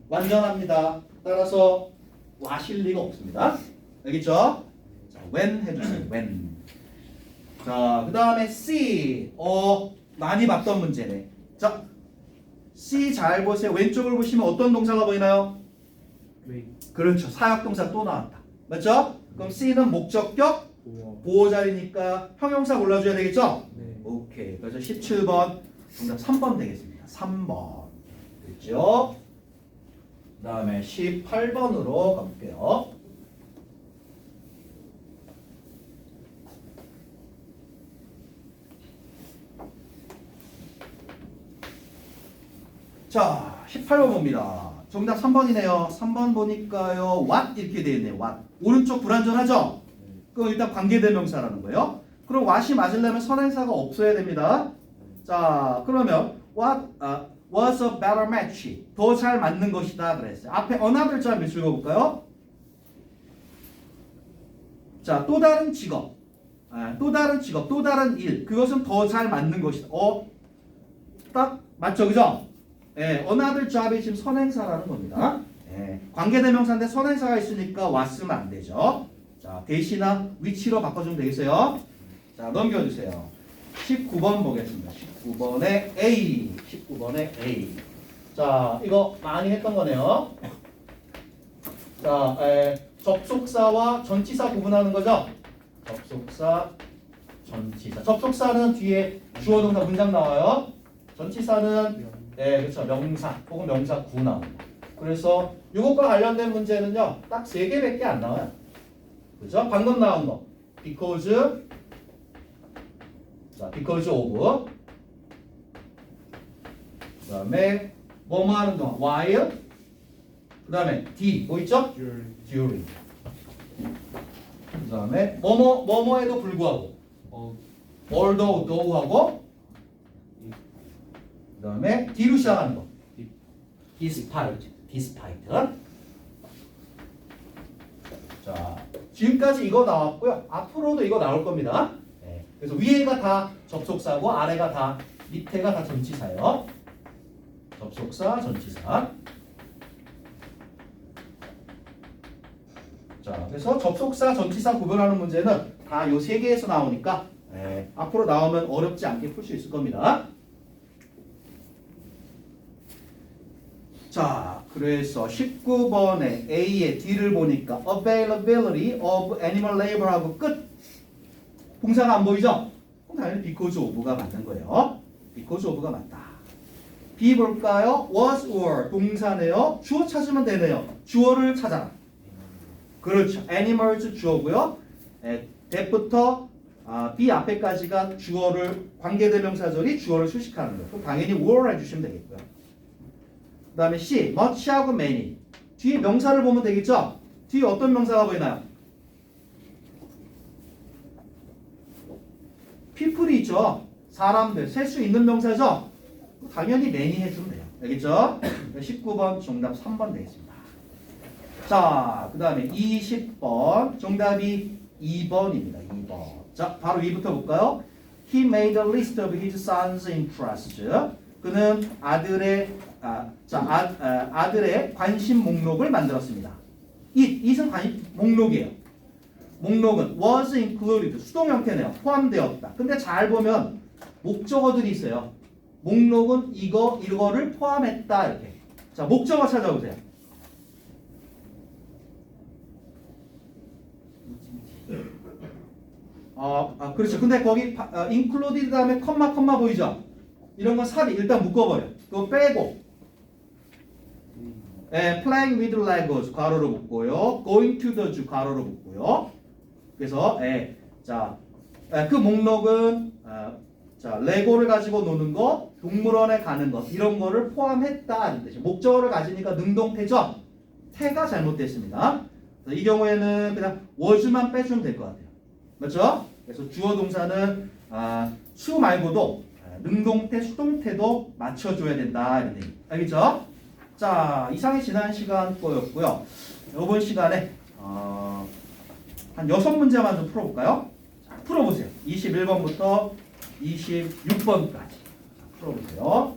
완전합니다. 따라서 와실 리가 없습니다. 알겠죠? 자, when 해주세요. when. 자, 그 다음에 C. 많이 봤던 문제네. 자, C 잘 보세요. 왼쪽을 보시면 어떤 동사가 보이나요? 그렇죠. 사역동사 또 나왔다. 맞죠? 그럼 C는 목적격 보호자리니까 형용사 골라줘야 되겠죠?
네.
오케이. 그래서 17번 정답 3번 되겠습니다. 3번. 됐죠? 그 다음에 18번으로 가볼게요. 자, 18번 봅니다. 정답 3번이네요. 3번 보니까요. what 이렇게 되어 있네요. what. 오른쪽 불완전하죠? 그럼 일단 관계대명사라는 거예요. 그럼 what이 맞으려면 선행사가 없어야 됩니다. 자, 그러면 what was a better match. 더 잘 맞는 것이다 그랬어요. 앞에 another 자 몇 줄 읽어볼까요? 자, 또 다른 직업. 또 다른 직업, 또 다른 일. 그것은 더 잘 맞는 것이다. 딱 맞죠, 그죠? another job이 지금 선행사라는 겁니다. 관계대명사인데 선행사가 있으니까 was으면 안 되죠. 자, 대시나 위치로 바꿔주면 되겠어요. 자, 넘겨주세요. 19번 보겠습니다. 19번에 A. 19번에 A. 자, 이거 많이 했던 거네요. 자, 접속사와 전치사 구분하는 거죠. 접속사, 전치사. 접속사는 뒤에 주어 동사 문장 나와요. 전치사는 그렇죠. 명사 혹은 명사구 나옵니다. 그래서 이것과 관련된 문제는요. 딱 3개밖에 안 나와요. 그죠? 방금 나온 거. because of 그 다음에 뭐뭐 하는 동안 while 그 다음에 d 뭐 있죠? during 그 다음에 뭐뭐에도 불구하고 although though하고 그 다음에 d로 시작하는 거 despite 자, 지금까지 이거 나왔고요. 앞으로도 이거 나올 겁니다. 그래서 위에가 다 접속사고 아래가 다 밑에가 다 전치사예요. 접속사, 전치사. 자, 그래서 접속사, 전치사 구별하는 문제는 다 요 3개에서 나오니까 앞으로 나오면 어렵지 않게 풀 수 있을 겁니다. 자, 그래서 19번에 A의 D를 보니까 availability of animal labor하고 끝. 동사가 안 보이죠? 그럼 당연히 because of가 맞는 거예요. because of가 맞다. B 볼까요? was or 동사네요. 주어 찾으면 되네요. 주어를 찾아라. 그렇죠. animals 주어고요. that부터 B 앞에까지가 주어를 관계대명사절이 주어를 수식하는 거예요. 그럼 당연히 were 해주시면 되겠고요. 그 다음에 C, much하고 many. 뒤에 명사를 보면 되겠죠? 뒤에 어떤 명사가 보이나요? people이 있죠. 사람들, 셀 수 있는 명사죠. 당연히 many 해주면 돼요. 알겠죠? 19번 정답 3번 되겠습니다. 자, 그 다음에 20번 정답이 2번입니다. 2번. 자, 바로 위부터 볼까요? He made a list of his sons' interests. 그는 아들의 관심 목록을 만들었습니다. it은 목록이에요. 목록은 was included, 수동 형태네요. 포함되었다. 근데 잘 보면 목적어들이 있어요. 목록은 이거를 포함했다 이렇게. 자, 목적어 찾아보세요. 그렇죠. 근데 거기 included 다음에 컴마 보이죠? 이런 건 삽입 일단 묶어버려. 그거 빼고 playing with Legos 괄호로 묶고요. going to the zoo 괄호로 묶고요. 그래서 그 목록은 레고를 가지고 노는 거, 동물원에 가는 것 이런 거를 포함했다. 목적어를 가지니까 능동태죠. 태가 잘못됐습니다. 이 경우에는 그냥 was만 빼주면 될 것 같아요. 맞죠? 그래서 주어 동사는 수 말고도 능동태, 수동태도 맞춰줘야 된다. 이런 얘기. 알겠죠? 자, 이상이 지난 시간 거였고요. 이번 시간에 한 6문제만 좀 풀어볼까요? 자, 풀어보세요. 21번부터 26번까지 풀어보세요.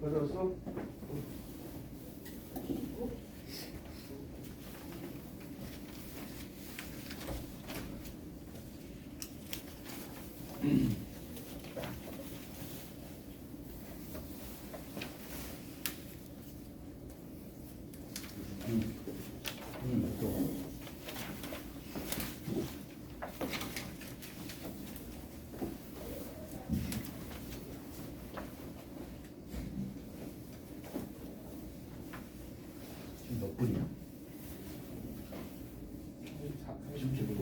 맞았어?
또. 지금 몇 분이야? 37분.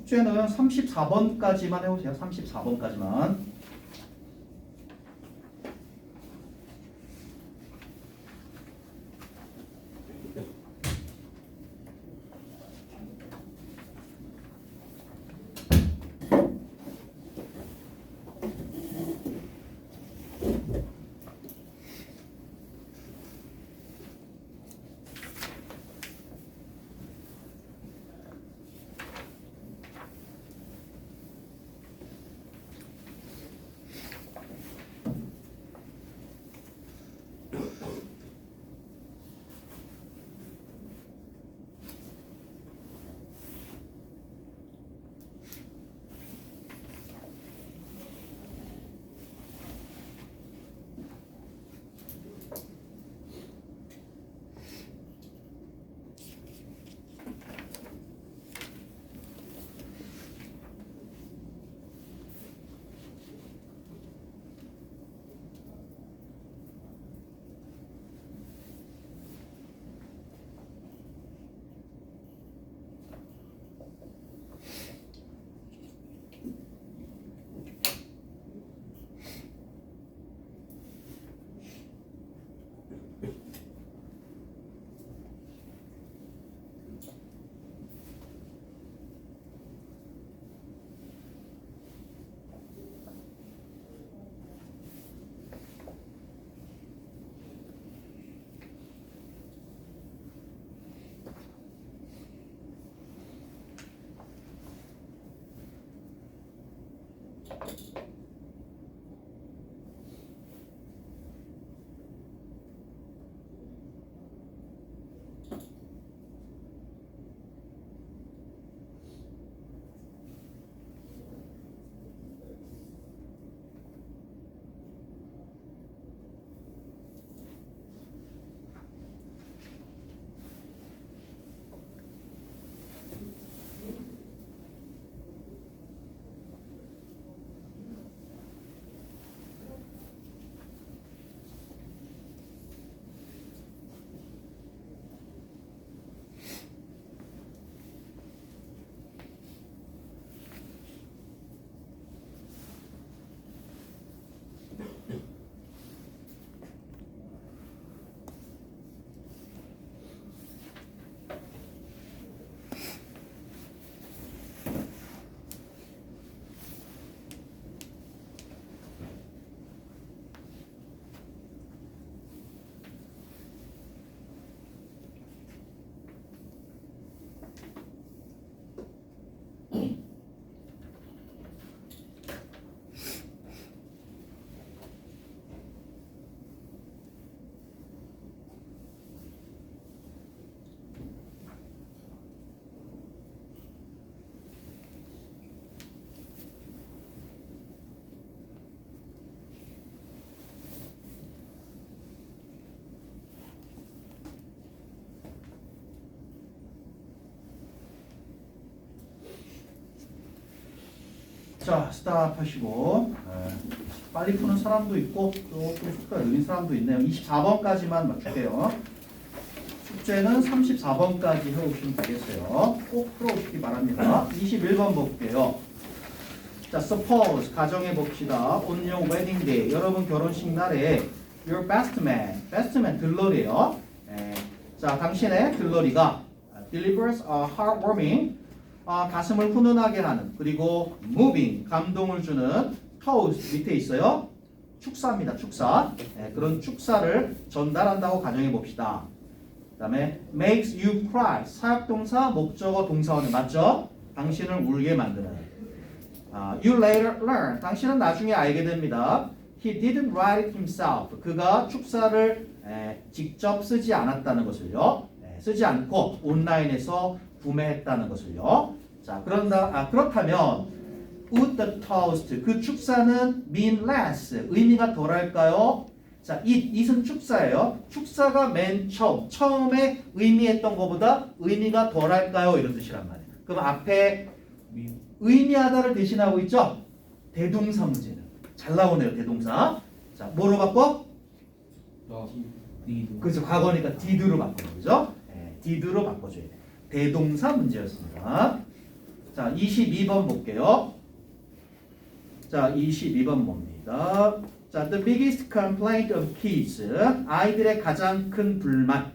숙제는 34번까지만 해보세요. 34번까지만. 자, 스탑하시고 빨리 푸는 사람도 있고 조금 속도가 느린 사람도 있네요. 24번까지만 맞출게요. 숙제는 34번까지 해오시면 되겠어요. 꼭 풀어오시기 바랍니다. 21번 볼게요. 자, suppose 가정해 봅시다. On your wedding day, 여러분 결혼식 날에 your best man 들러래요. 자, 당신의 글러리가 delivers a heartwarming, 가슴을 훈훈하게 하는, 그리고 moving, 감동을 주는 toast 밑에 있어요. 축사입니다. 축사. 네, 그런 축사를 전달한다고 가정해 봅시다. 그 다음에 makes you cry, 사역동사, 목적어, 동사원은 맞죠? 당신을 울게 만드는. You later learn, 당신은 나중에 알게 됩니다. He didn't write it himself, 그가 축사를 직접 쓰지 않았다는 것을요. 쓰지 않고 온라인에서 구매했다는 것을요. 자, 그렇다면 would the toast, 그 축사는 mean less, 의미가 덜할까요? 자, it은 축사예요. 축사가 맨 처음에 의미했던 것보다 의미가 덜할까요? 이런 뜻이란 말이에요. 그럼 앞에 의미하다를 대신하고 있죠? 대동사 문제는. 잘 나오네요, 대동사. 자, 뭐로 바꿔? 그래서 과거니까 did로 바꾸는 거죠? did로 바꿔줘야 돼. 대동사 문제였습니다. 자, 22번 볼게요. 자, 22번 봅니다. 자, the biggest complaint of kids, 아이들의 가장 큰 불만.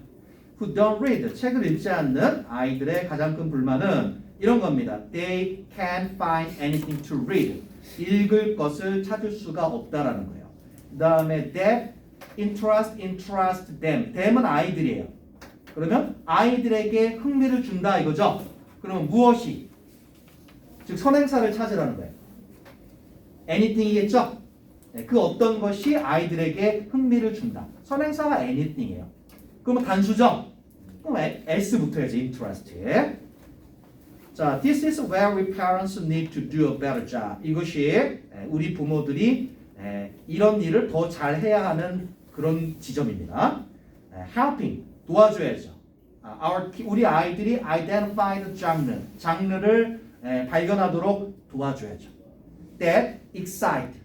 who don't read, 책을 읽지 않는 아이들의 가장 큰 불만은 이런 겁니다. They can't find anything to read. 읽을 것을 찾을 수가 없다라는 거예요. 그 다음에 that interest them. them은 아이들이에요. 그러면 아이들에게 흥미를 준다 이거죠. 그러면 무엇이? 즉 선행사를 찾으라는 거예요. anything이겠죠? 그 어떤 것이 아이들에게 흥미를 준다. 선행사가 anything이에요. 그러면 단수죠? 그럼 s 붙어야지 interest에. 자, this is where we parents need to do a better job. 이것이 우리 부모들이 이런 일을 더 잘해야 하는 그런 지점입니다. helping, 도와줘야죠. 우리 아이들이 identify the genre, 장르를 발견하도록 도와줘야죠. that excite,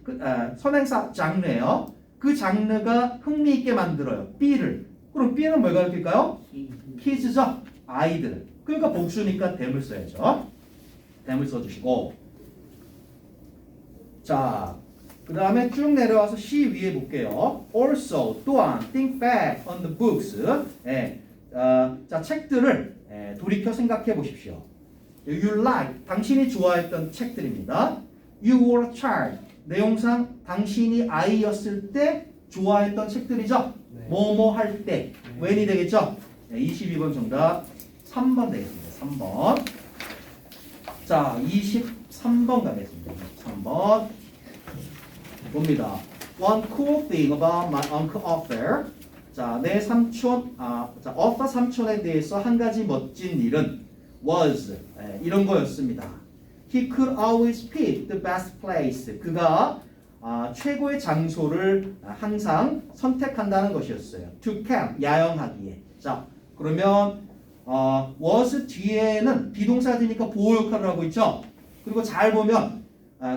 선행사 장르예요. 그 장르가 흥미있게 만들어요. B를. 그럼 B는 뭘 가르칠까요? kids죠. 아이들. 그러니까 복수니까 them을 써야죠. them을 써주시고. 자, 그 다음에 쭉 내려와서 C 위에 볼게요. also, 또한 think back on the books. 자, 책들을 돌이켜 생각해 보십시오. You like, 당신이 좋아했던 책들입니다. You were a child, 내용상 당신이 아이였을 때 좋아했던 책들이죠.
네.
뭐뭐 할 때,
네.
when이 되겠죠. 22번 정답 3번 되겠습니다. 3번. 자, 23번 가겠습니다. 23번 봅니다. One cool thing about my uncle Arthur. 자, 내 삼촌, 자, Arthur 삼촌에 대해서 한 가지 멋진 일은 was, 이런 거였습니다. He could always pick the best place. 그가 최고의 장소를 항상 선택한다는 것이었어요. To camp, 야영하기에. 자, 그러면 was 뒤에는 비동사지니까 보호 역할을 하고 있죠. 그리고 잘 보면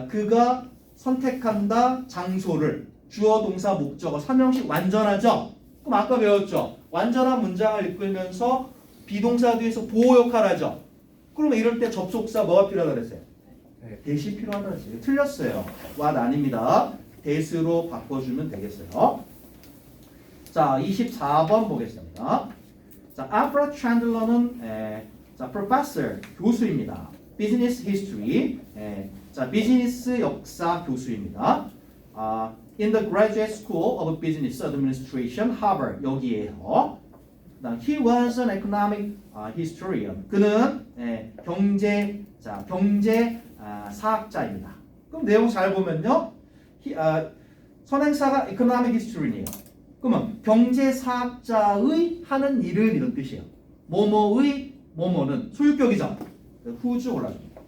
그가 선택한다 장소를 주어, 동사, 목적어 3형식 완전하죠. 그럼 아까 배웠죠. 완전한 문장을 읽으면서 비동사 뒤에서 보호 역할을 하죠. 그러면 이럴 때 접속사 뭐가 필요하다 그랬어요? 대시 필요하다 그랬어요. 틀렸어요. what 아닙니다. 대스로 바꿔주면 되겠어요. 자, 24번 보겠습니다. 자, 알프레드 챈들러는 자, professor, 교수입니다. business history, 자, 비즈니스 역사 교수입니다. In the Graduate School of Business Administration, Harvard 여기에요. He was an economic historian. 그는 경제 사학자입니다. 그럼 내용 잘 보면요, 선행사가 economic historian이에요. 그러면 경제 사학자의 하는 일을 이런 뜻이에요. 뭐뭐의 뭐뭐는 소유격이죠. whose 올라줍니다.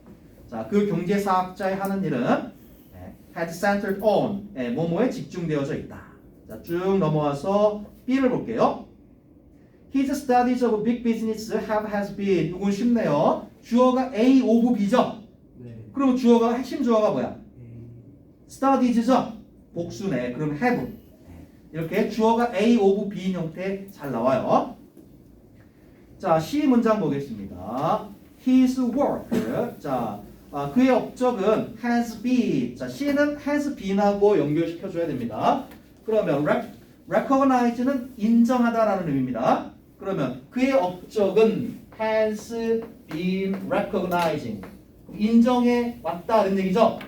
자, 그 경제 사학자의 하는 일은 had centered on 뭐뭐에 집중되어져 있다. 자, 쭉 넘어와서 B를 볼게요. His studies of big business has been. 이건 쉽네요. 주어가 A of B죠.
네.
그럼 주어가 핵심 주어가 뭐야? studies죠. 복수네. 그럼 have. 이렇게 주어가 A of B인 형태 잘 나와요. 자, C 문장 보겠습니다. His work. 자, 그의 업적은 has been. 자, C는 has been하고 연결시켜줘야 됩니다. 그러면 recognize는 인정하다라는 의미입니다. 그러면 그의 업적은 has been recognizing. 인정해 왔다 이런 얘기죠.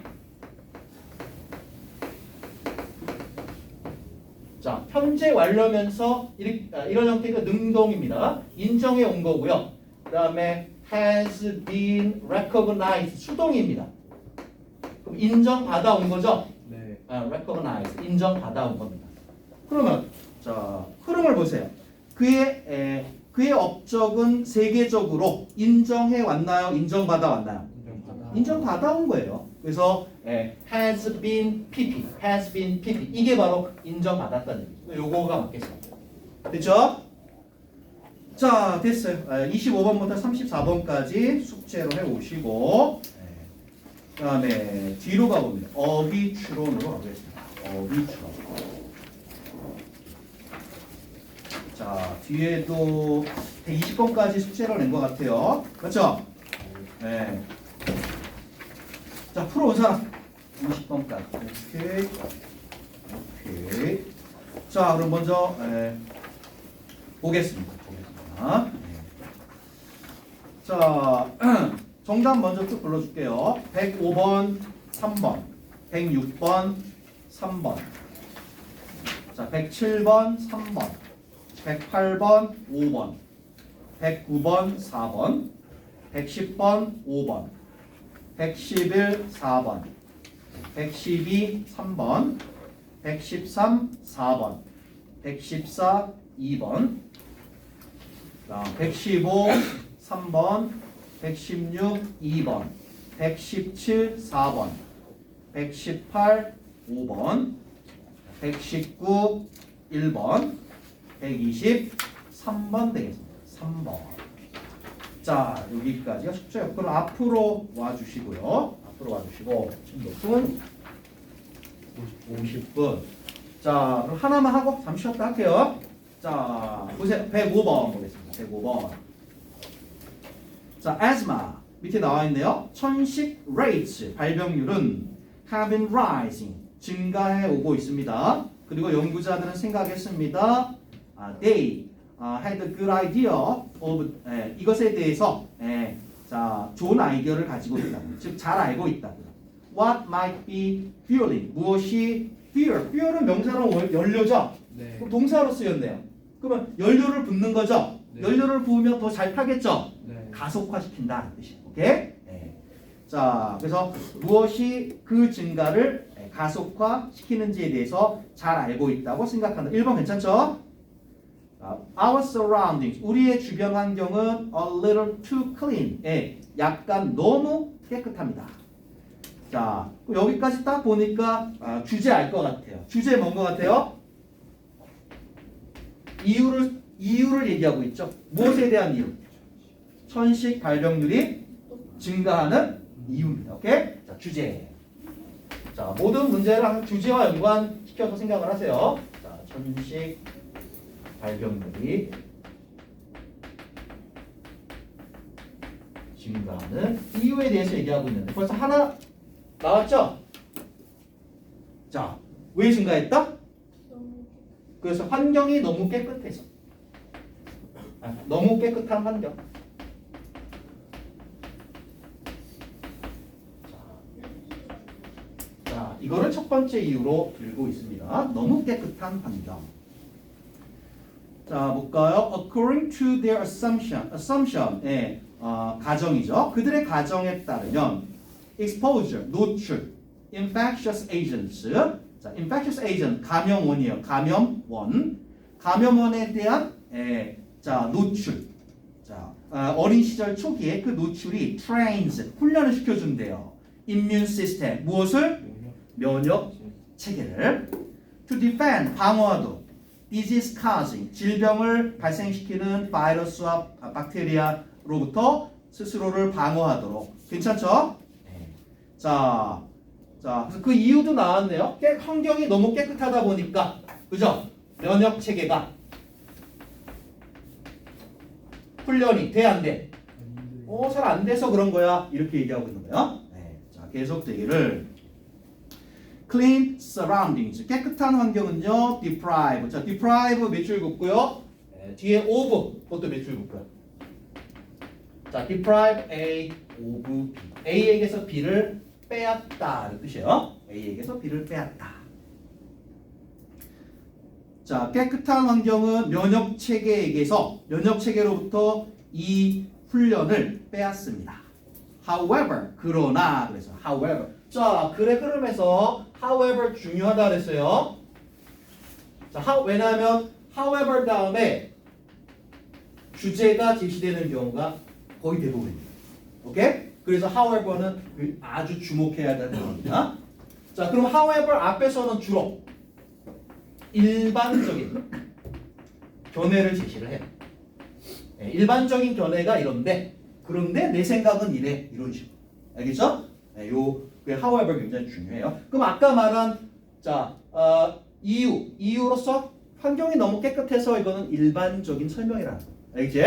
자, 현재 완료면서 이런 형태가 능동입니다. 인정해 온 거고요. 그 다음에 has been recognized 수동입니다. 그럼 인정받아 온 거죠?
네.
recognize 인정받아 온 겁니다. 그러면 자 흐름을 보세요. 그의 업적은 세계적으로 인정해 왔나요? 인정받아 왔나요? 인정받아 온 거예요. 그래서 has been PP 이게 바로 인정받았다는 얘기죠. 요거가 맞겠습니다. 됐죠? 자 됐어요. 25번부터 34번까지 숙제로 해오시고 그 다음에 뒤로 가봅니다. 어휘추론으로 가보겠습니다. 어휘추론. 자 뒤에도 120번까지 숙제로 낸 것 같아요. 그렇죠? 네. 자 풀어온 사람 20번까지. 오케이. 자 그럼 먼저 보겠습니다. 자 정답 먼저 쭉 불러줄게요. 105번 3번 106번 3번 자 107번 3번 108번 5번 109번 4번 110번 5번 111 4번 112 3번 113 4번 114 2번 115 3번 116 2번 117 4번 118 5번 119 1번 120 3번 되겠습니다. 3번. 자 여기까지가 숙제요. 그럼 앞으로 와주시고요. 앞으로 와주시고 높은 50분. 자 그럼 하나만 하고 잠시 쉬었다 할게요. 자 보세요. 105번 보겠습니다. 105번. 자 asthma 밑에 나와 있네요. 천식 rates 발병률은 have been rising 증가해 오고 있습니다. 그리고 연구자들은 생각했습니다. They had a good idea of 이것에 대해서 자 좋은 아이디어를 가지고 있다. 즉 잘 알고 있다. What might be fueling 무엇이 fuel은 명사로 연료죠.
네.
그럼 동사로 쓰였네요. 그러면 연료를 붓는 거죠.
네.
연료를 부으면 더 잘 타겠죠.
네.
가속화시킨다는 뜻이에요. 오케이? 자, 그래서 무엇이 그 증가를 가속화시키는지에 대해서 잘 알고 있다고 생각한다. 1번 괜찮죠? Our surroundings, 우리의 주변 환경은 a little too clean. 약간 너무 깨끗합니다. 자, 여기까지 딱 보니까 주제 알 것 같아요. 주제 뭔 것 같아요? 이유를 얘기하고 있죠. 무엇에 대한 이유? 천식 발병률이 증가하는 이유입니다. 오케이? 자, 주제. 자, 모든 문제를 주제와 연관시켜서 생각을 하세요. 자, 천식 발병률이 증가하는 이유에 대해서 얘기하고 있는데 벌써 하나 나왔죠? 자, 왜 증가했다? 그래서 환경이 너무 깨끗해서. 너무 깨끗한 환경. 자, 이거를 첫 번째 이유로 들고 있습니다. 너무 깨끗한 환경. 자, 볼까요? According to their assumption, 가정이죠. 그들의 가정에 따르면 exposure, 노출, infectious agents, 자, infectious agent, 감염원이에요. 감염원에 대한 자, 노출. 자, 어린 시절 초기에 그 노출이 trains, 훈련을 시켜준대요. immune system, 무엇을? 면역 체계를 to defend, 방어하도록 disease causing, 질병을 발생시키는 바이러스와 박테리아로부터 스스로를 방어하도록. 괜찮죠? 자, 그래서 그 이유도 나왔네요. 환경이 너무 깨끗하다 보니까, 그죠? 면역 체계가 훈련이 돼, 안 돼? 잘 안 돼서 그런 거야. 이렇게 얘기하고 있는 거예요. 자, 계속 되기를. Clean surroundings. 깨끗한 환경은요. Deprive. 자, deprive 밑줄 긋고요. 뒤에 of 그것도 매출 묶어요. 자, deprive A of B. A에게서 B를 빼앗다 이런 뜻이에요. A에게서 B를 빼앗다. 자, 깨끗한 환경은 면역 체계로부터 이 훈련을 빼앗습니다. However, 그러나 그래서 however. 자, 글의 흐름에서 however 중요하다 그랬어요. 자, 왜냐하면 however 다음에 주제가 제시되는 경우가 거의 대부분입니다. 오케이? 그래서 however는 아주 주목해야 되는 겁니다. 자, 그럼 however 앞에서는 주로 일반적인 견해를 제시를 해요. 네, 일반적인 견해가 이런데 그런데 내 생각은 이래 이런 식으로 알겠죠? 네, 그 however 굉장히 중요해요. 그럼 아까 말한 이유로서 환경이 너무 깨끗해서 이거는 일반적인 설명이라는 거예요. 알겠지?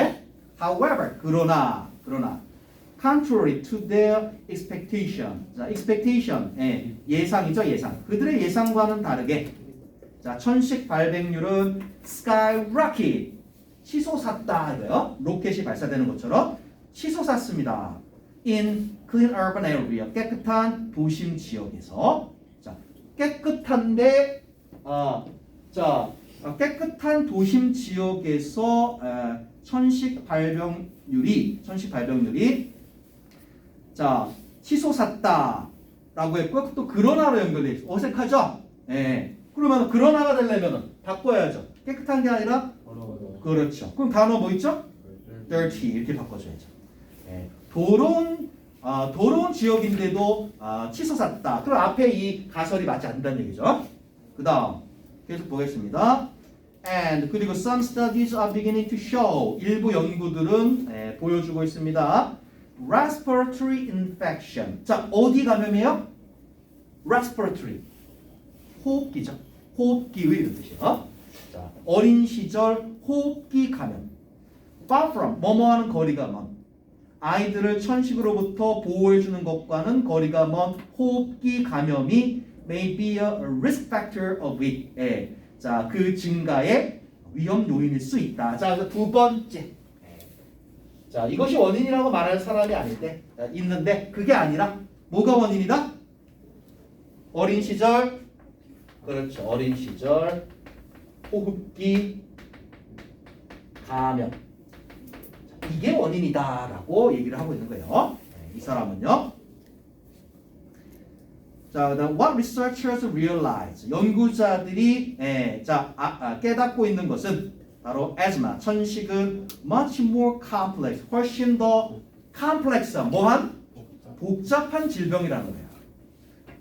However 그러나 contrary to their expectation. 자, expectation 예상이죠 예상. 그들의 예상과는 다르게 자, 천식 발백률은 skyrocket 치솟았다 이거요. 로켓이 발사되는 것처럼 치솟았습니다. In clean urban area 깨끗한 도심 지역에서 자, 깨끗한데 깨끗한 도심 지역에서 천식 발병률이 자, 치솟았다라고 했고 또 그러나로 연결돼 있어. 어색하죠? 예. 그러면 그러나가 되려면 바꿔야죠. 깨끗한 게 아니라 그렇죠. 그럼 단어 뭐 있죠? dirty 이렇게 바꿔줘야죠. 예. 도로운 지역인데도 치솟았다. 그럼 앞에 이 가설이 맞지 않는다는 얘기죠. 그 다음 계속 보겠습니다. And 그리고 some studies are beginning to show 일부 연구들은 보여주고 있습니다. Respiratory infection. 자, 어디 감염이에요? Respiratory. 호흡기죠. 호흡기의 이런 뜻이에요. 자, 어린 시절 호흡기 감염. Far from 뭐뭐하는 거리가 먼. 아이들을 천식으로부터 보호해주는 것과는 거리가 먼 호흡기 감염이 may be a risk factor of it. 자, 그 증가의 위험 요인일 수 있다. 자, 그래서 두 번째. 자, 이것이 원인이라고 말할 사람이 아닌데 있는데 그게 아니라 뭐가 원인이다? 어린 시절 그렇죠. 어린 시절 호흡기 감염. 자, 이게 원인이다라고 얘기를 하고 있는 거예요. 이 사람은요. 자, 그다음 what researchers realize 연구자들이 깨닫고 있는 것은 바로 asthma 천식은 much more complex 훨씬 더 complex한 뭐한 복잡한 질병이라는 거예요.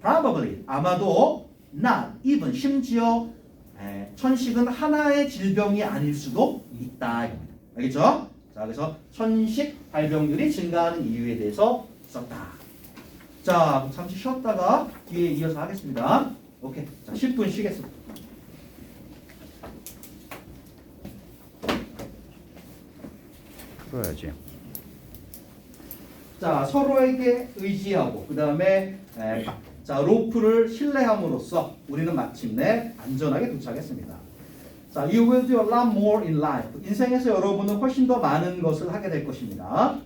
Probably 아마도 not even 심지어 천식은 하나의 질병이 아닐 수도 있다. 알겠죠? 자, 그래서 천식 발병률이 증가하는 이유에 대해서 썼다. 자, 잠시 쉬었다가 뒤에 이어서 하겠습니다. 오케이. 자, 10분 쉬겠습니다.
풀어야지.
자, 서로에게 의지하고 그 다음에 로프를 신뢰함으로써 우리는 마침내 안전하게 도착했습니다. 자, you will do a lot more in life. 인생에서 여러분은 훨씬 더 많은 것을 하게 될 것입니다.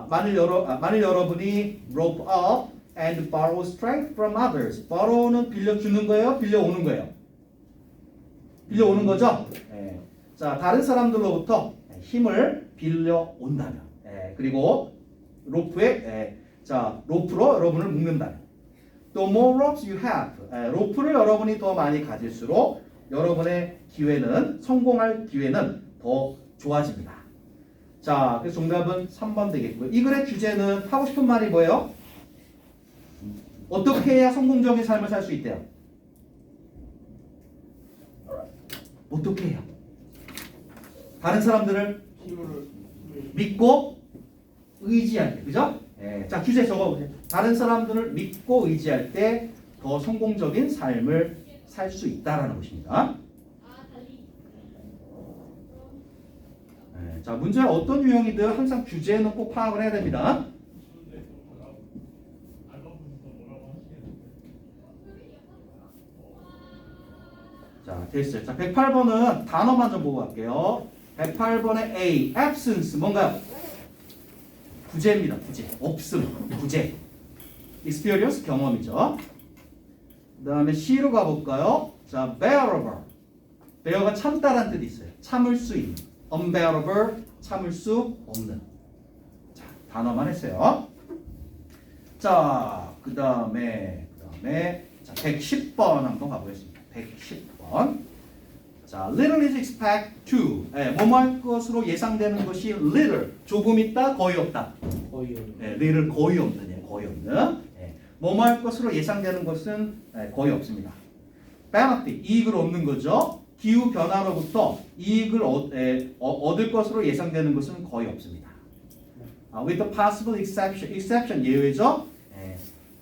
만일 여러분이 rope up and borrow strength from others. borrow는 빌려주는 거예요? 빌려오는 거예요? 빌려오는 거죠? 자, 다른 사람들로부터 힘을 빌려온다면 그리고 로프로 여러분을 묶는다면 The more ropes you have 로프를 여러분이 더 많이 가질수록 여러분의 성공할 기회는 더 좋아집니다. 자, 그래서 정답은 3번 되겠고요. 이 글의 주제는 하고 싶은 말이 뭐예요? 어떻게 해야 성공적인 삶을 살 수 있대요? 어떻게 해요? 다른 사람들을 믿고 의지할 때, 그죠? 자, 주제 적어보세요. 다른 사람들을 믿고 의지할 때 더 성공적인 삶을 살 수 있다라는 것입니다. 자, 문제는 어떤 유형이든 항상 주제는 꼭 파악을 해야 됩니다. 자, 됐어요. 자, 108번은 단어만 좀 보고 갈게요. 108번의 A, absence 뭔가요? 부재입니다. 부재. 없음. 부재. experience 경험이죠. 그 다음에 C로 가볼까요? 자, bearable. bear가 참다란 뜻이 있어요. 참을 수 있는. unbearable, 참을 수 없는. 자, 단어만 했어요. 자, 그 다음에 자, 110번 한번 가보겠습니다. 110번. 자, little is expect to. 뭐뭐할 것으로 예상되는 것이 little. 조금 있다, 거의 없다.
거의
little 거의 없는, 거의 없는. 뭐뭐할 것으로 예상되는 것은 거의 없습니다. benefit, 이익을 얻는 거죠. 기후 변화로부터 이익을 얻을 것으로 예상되는 것은 거의 없습니다. With the possible exception 예외죠.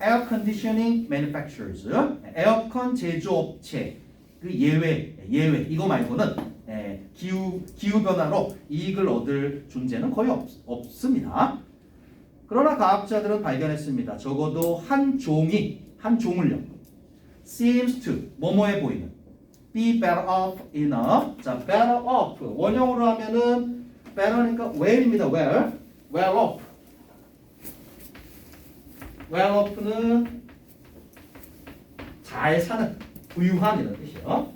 Air conditioning manufacturers, 에어컨 제조업체 그 예외 이거 말고는 기후 변화로 이익을 얻을 존재는 거의 없습니다. 그러나 과학자들은 발견했습니다. 적어도 한 종을요. seems to 뭐뭐해 보이는 be better off in a 자 better off 원형으로 하면은 better니까 well입니다. well off well off는 잘 사는 부유한 이런 뜻이요.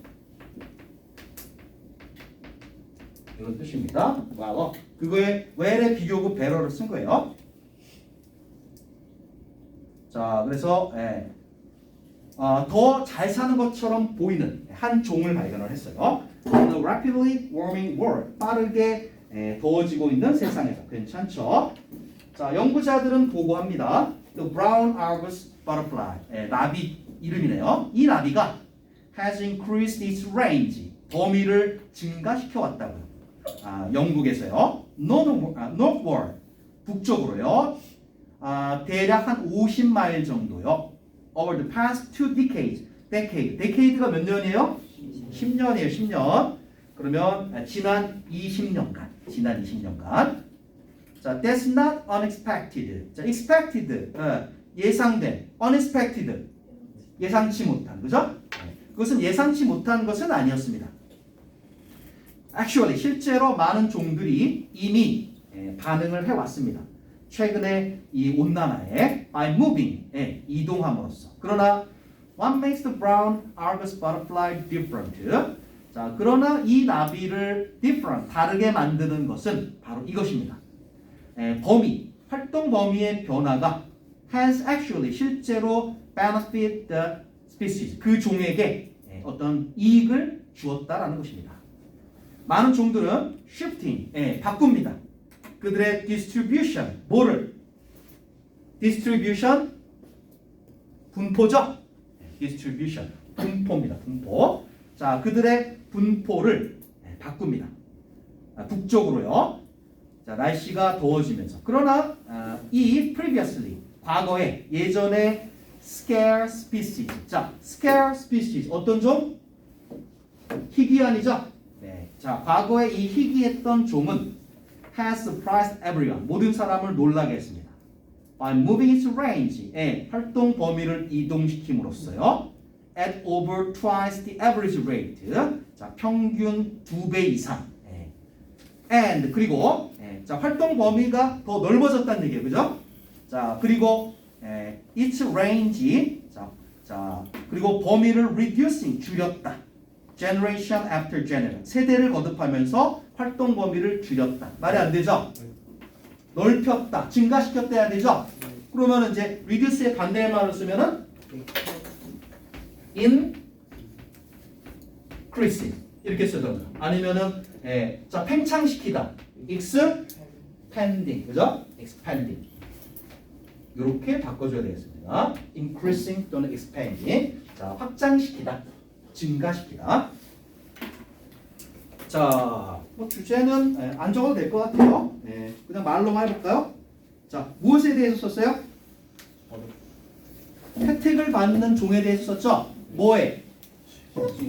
이런 뜻입니다. well off 그거에 well의 비교구 better를 쓴 거예요. 자, 그래서 더 잘 사는 것처럼 보이는 한 종을 발견을 했어요. In a rapidly warming world, 빠르게 더워지고 있는 세상에서 괜찮죠? 자, 연구자들은 보고합니다. The brown Argus butterfly, 나비 이름이네요. 이 나비가 has increased its range, 범위를 증가시켜 왔다고요. 영국에서요. northward, 북쪽으로요. 대략 한 50마일 정도요. Over the past 2 decades. decade가 몇 년이에요? 10년이에요. 10년. 그러면 지난 20년간. 자, that's not unexpected. 자, expected. 예상된. unexpected. 예상치 못한. 그죠? 그것은 예상치 못한 것은 아니었습니다. Actually, 실제로 많은 종들이 이미 반응을 해왔습니다. 최근에 이 온난화에 by moving 이동함으로써. 그러나 what makes the brown Argus butterfly different? 자, 그러나 이 나비를 different 다르게 만드는 것은 바로 이것입니다. 활동 범위의 변화가 has actually 실제로 benefit the species 그 종에게 어떤 이익을 주었다라는 것입니다. 많은 종들은 shifting 바꿉니다. 그들의 distribution 뭐를? distribution 분포죠. distribution 분포입니다. 분포. 자, 그들의 분포를 바꿉니다. 북쪽으로요. 자, 날씨가 더워지면서. 그러나 이 previously 과거에 예전에 scarce species. 자, scarce species 어떤 종? 희귀한이죠. 네. 자, 과거에 이 희귀했던 종은 has surprised everyone. 모든 사람을 놀라게 했습니다. By moving its range. 활동 범위를 이동시킴으로써요. At over twice the average rate. 자, 평균 2배 이상. And 그리고 자, 활동 범위가 더 넓어졌다는 얘기예요. 그죠? 자, 그리고 its range. 자, 그리고 범위를 reducing 줄였다. generation after generation. 세대를 거듭하면서 활동 범위를 줄였다. 말이 안 되죠? 넓혔다. 증가시켰다 해야 되죠? 그러면 이제 reduce의 반대의 말을 쓰면은 increasing 이렇게 쓰던가. 아니면은 자, 팽창시키다. expanding. 그죠? expanding. 이렇게 바꿔줘야 되겠습니다. increasing 또는 expanding. 자, 확장시키다. 증가시키다. 자, 뭐 주제는 안 적어도 될 것 같아요. 그냥 말로만 해볼까요? 자, 무엇에 대해서 썼어요? 혜택을 받는 종에 대해서 썼죠? 뭐에?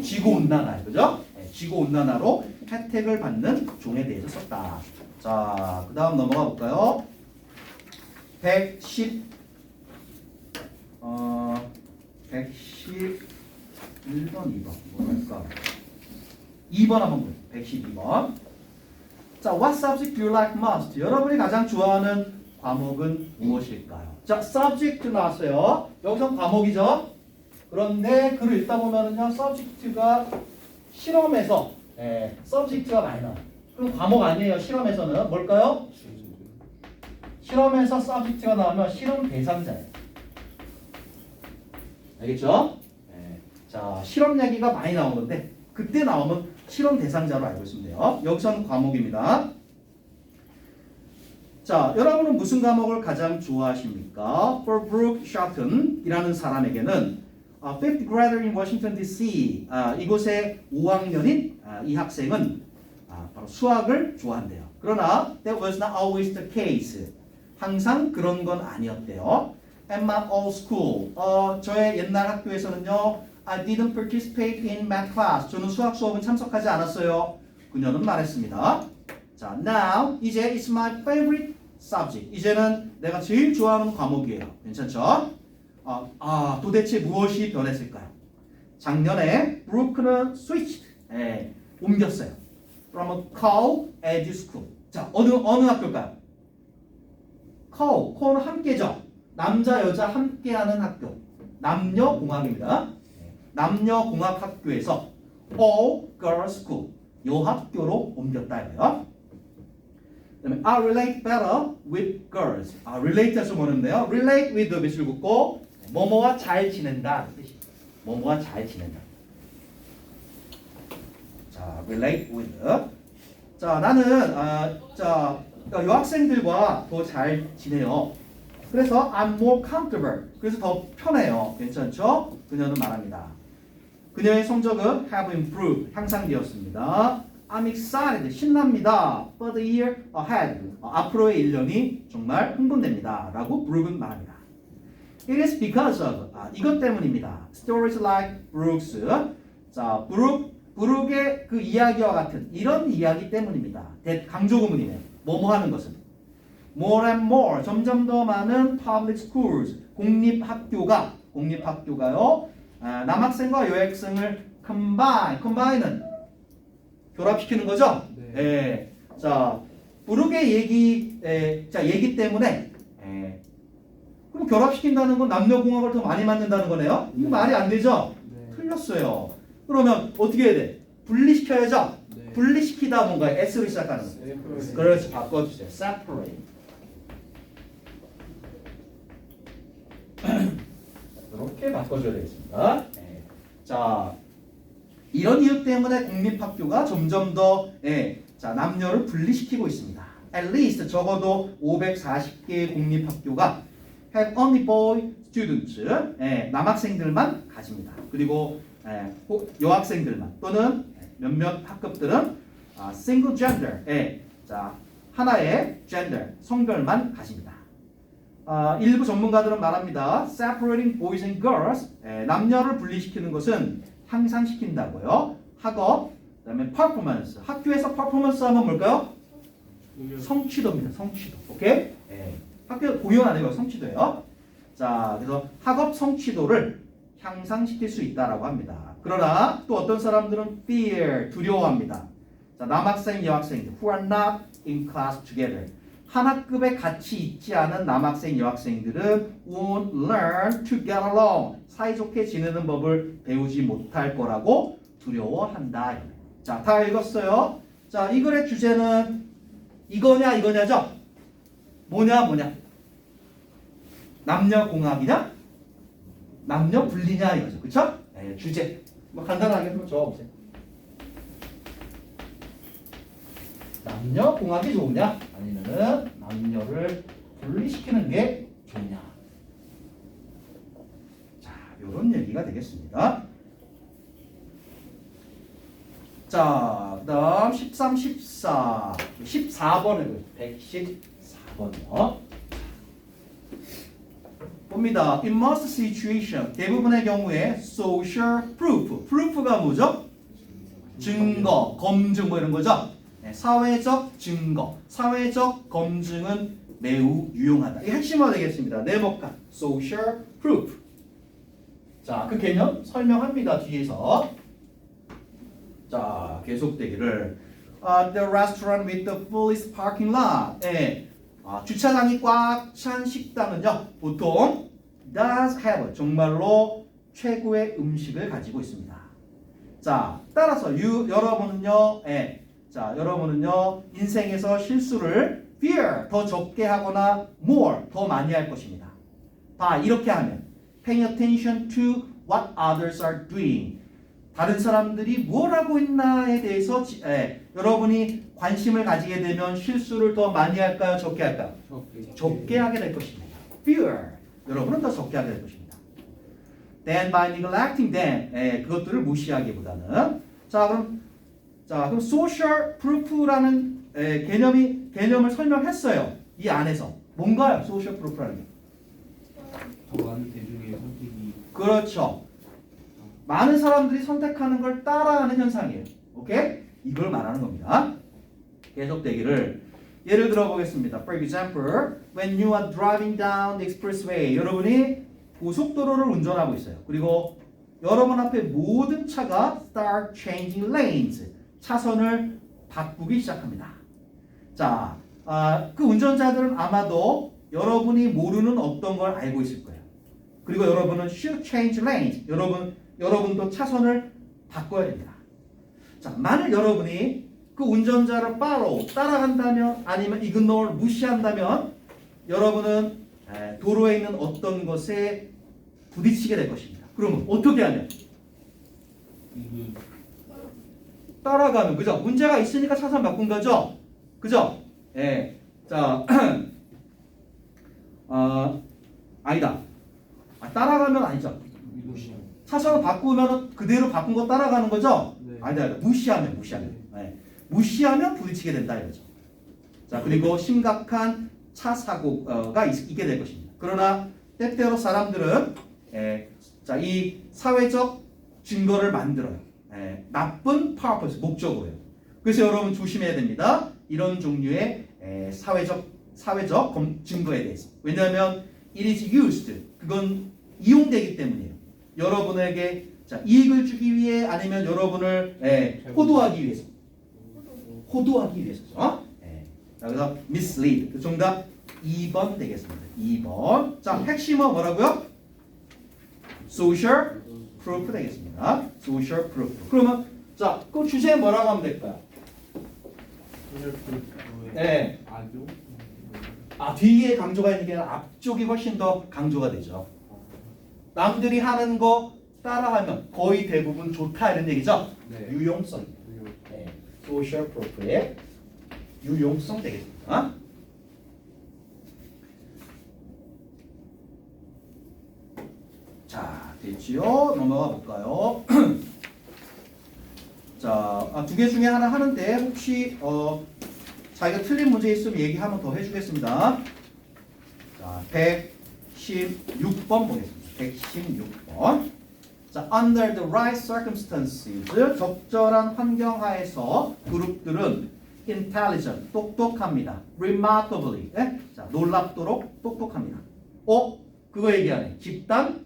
지구온난화, 그죠? 지구온난화로 혜택을 받는 종에 대해서 썼다. 자, 그 다음 넘어가 볼까요? 111번, 2번. 뭐랄까? 2번 한번 보세요. 112번. 자, what subject do you like most? 여러분이 가장 좋아하는 과목은 무엇일까요? 자, subject 나왔어요. 여기서 과목이죠. 그런데 글을 읽다 보면은요, subject가 실험에서 subject가 많이 나와요. 그럼 과목 아니에요. 실험에서는 뭘까요? 실험에서 subject가 나오면 실험 대상자예요. 알겠죠? 자, 실험 얘기가 많이 나오는데 그때 나오면 실험 대상자로 알고 있으면 돼요. 여기서는 과목입니다. 자, 여러분은 무슨 과목을 가장 좋아하십니까? For Brooke Shelton이라는 사람에게는 fifth grader in Washington D.C. 이곳의 5학년인 이 학생은 바로 수학을 좋아한대요. 그러나 that was not always the case. 항상 그런 건 아니었대요. At my old school, 저의 옛날 학교에서는요, I didn't participate in math class. 저는 수학 수업은 참석하지 않았어요. 그녀는 말했습니다. 자, now 이제 it's my favorite subject. 이제는 내가 제일 좋아하는 과목이에요. 괜찮죠? 도대체 무엇이 변했을까요? 작년에 브루크는 switched, 옮겼어요. From a co-ed school. 자, 어느 학교일까요? co는 함께죠. 남자 여자 함께하는 학교. 남녀공학입니다. 남녀공학 학교에서 all girls school 여학교로 옮겼다 이거요. 그다음에 I relate better with girls. relate에서 뭐는데요? relate with 밑줄 긋고 뭐뭐와 잘 지낸다 뜻이. 뭐뭐와 잘 지낸다. 자, relate with. 자, 나는 여학생들과 더 잘 지내요. 그래서 I'm more comfortable. 그래서 더 편해요. 괜찮죠? 그녀는 말합니다. 그녀의 성적은 have improved. 향상되었습니다. I'm excited. 신납니다. For the year ahead. 앞으로의 1년이 정말 흥분됩니다. 라고 브룩은 말합니다. It is because of. 이것 때문입니다. Stories like Brooks. 자, 브룩의 그 이야기와 같은 이런 이야기 때문입니다. 강조구문이네요. 뭐뭐 하는 것은. More and more. 점점 더 많은 public schools. 공립학교가요. 남학생과 여학생을 combine은 결합시키는 거죠?
네.
자, 브룩의 얘기 때문에 그럼 결합시킨다는 건 남녀공학을 더 많이 만든다는 거네요? 이거 말이 안 되죠?
네.
틀렸어요. 그러면 어떻게 해야 돼? 분리시켜야죠?
네.
분리시키다 뭔가 S로 시작하는 거.
Separate.
그래서 바꿔주세요. separate. 이렇게 바꿔줘야 되겠습니다. 자, 이런 이유 때문에 공립학교가 점점 더 남녀를 분리시키고 있습니다. At least 적어도 540개의 공립학교가 have only boy students, 남학생들만 가집니다. 그리고 여학생들만 또는 몇몇 학급들은 single gender, 자, 하나의 gender, 성별만 가집니다. 일부 전문가들은 말합니다. Separating boys and girls, 남녀를 분리시키는 것은 향상시킨다고요. 학업, 그다음에 performance, 학교에서 performance 하면 뭘까요? 성취도입니다. 성취도. 오케이? 학교 공연 아니고 성취도예요. 자, 그래서 학업 성취도를 향상시킬 수 있다라고 합니다. 그러나 또 어떤 사람들은 fear, 두려워합니다. 자, 남학생, 여학생들 who are not in class together. 한 학급에 같이 있지 않은 남학생, 여학생들은 won't learn to get along. 사이좋게 지내는 법을 배우지 못할 거라고 두려워한다. 자, 다 읽었어요. 자, 이 글의 주제는 이거냐죠? 뭐냐? 남녀공학이냐? 남녀 분리냐 이거죠. 그쵸? 주제. 뭐 간단하게 한번 적어보세요. 남녀공학이 좋으냐? 아니면은 남녀를 분리시키는 게 좋냐? 자, 요런 얘기가 되겠습니다. 자, 그 다음 13, 14, 14번을 114번이요. 봅니다. In most situation, 대부분의 경우에 social proof. proof가 뭐죠? 증거, 검증 뭐 이런 거죠? 사회적 증거, 사회적 검증은 매우 유용하다. 이 핵심화 되겠습니다. 네모칸, social proof. 자, 그 개념 설명합니다. 뒤에서. 자, 계속되기를. the restaurant with the fullest parking lot. 예. 주차장이 꽉 찬 식당은요, 보통 does have 정말로 최고의 음식을 가지고 있습니다. 자, 따라서 여러분은요, 예. 자, 여러분은요, 인생에서 실수를 fear 더 적게 하거나 more 더 많이 할 것입니다. 이렇게 하면 paying attention to what others are doing. 다른 사람들이 뭘 하고 있나에 대해서 여러분이 관심을 가지게 되면 실수를 더 많이 할까요? 적게 할까요? 적게 하게 될 것입니다. Fear. 여러분은 더 적게 하게 될 것입니다. Then by neglecting them. 그것들을 무시하기보다는. 자, 그럼 social proof라는 개념을 설명했어요. 이 안에서. 뭔가요? social proof라는 게.
더 많은 대중의 선택이
그렇죠. 많은 사람들이 선택하는 걸 따라하는 현상이에요. 오케이? 이걸 말하는 겁니다. 계속되기를 예를 들어 보겠습니다. For example, when you are driving down the expressway, 여러분이 고속도로를 운전하고 있어요. 그리고 여러분 앞에 모든 차가 start changing lanes, 차선을 바꾸기 시작합니다. 자, 그 운전자들은 아마도 여러분이 모르는 어떤 걸 알고 있을 거예요. 그리고 여러분은 should change lanes, 여러분도 차선을 바꿔야 됩니다. 자, 만일 여러분이 그 운전자를 따라간다면 아니면 ignore, 무시한다면 여러분은 도로에 있는 어떤 것에 부딪히게 될 것입니다. 그러면 어떻게 하면? 따라가면, 그죠? 문제가 있으니까 차선 바꾼 거죠? 그죠? 예. 자, 아니다. 따라가면 아니죠. 차선을 바꾸면 그대로 바꾼 거 따라가는 거죠?
네.
아니다. 무시하면. 네. 무시하면 부딪히게 된다 이거죠. 자, 그리고 심각한 차 사고가 있게 될 것입니다. 그러나 때때로 사람들은 자, 이 사회적 증거를 만들어요. 나쁜 purpose, 목적으로요. 그래서 여러분 조심해야 됩니다. 이런 종류의 사회적 증거에 대해서. 왜냐하면 it is used, 그건 이용되기 때문이에요. 여러분에게 자, 이익을 주기 위해 아니면 여러분을 호도하기 위해서. 호도하기 위해서죠. 자, 그래서 mislead. 그 정답 2번 되겠습니다. 2번. 자, 핵심은 뭐라고요? social proof 되겠습니다. social proof. 그러면 자, 그 주제 뭐라고 하면 될까요? 네. 뒤에 강조가 있는 게 아니라 앞쪽이 훨씬 더 강조가 되죠. 남들이 하는 거 따라하면 거의 대부분 좋다 이런 얘기죠.
네.
유용성. social proof의 유용성 되겠습니다. 자, 됐지요? 넘어가 볼까요? 자, 두 개 중에 하나 하는데 혹시 자기가 틀린 문제 있으면 얘기 한번 더 해주겠습니다. 자, 116번 보겠습니다. 116번. 자, under the right circumstances, 적절한 환경 하에서 그룹들은 intelligent, 똑똑합니다. remarkably, 자, 놀랍도록 똑똑합니다. 그거 얘기하네. 집단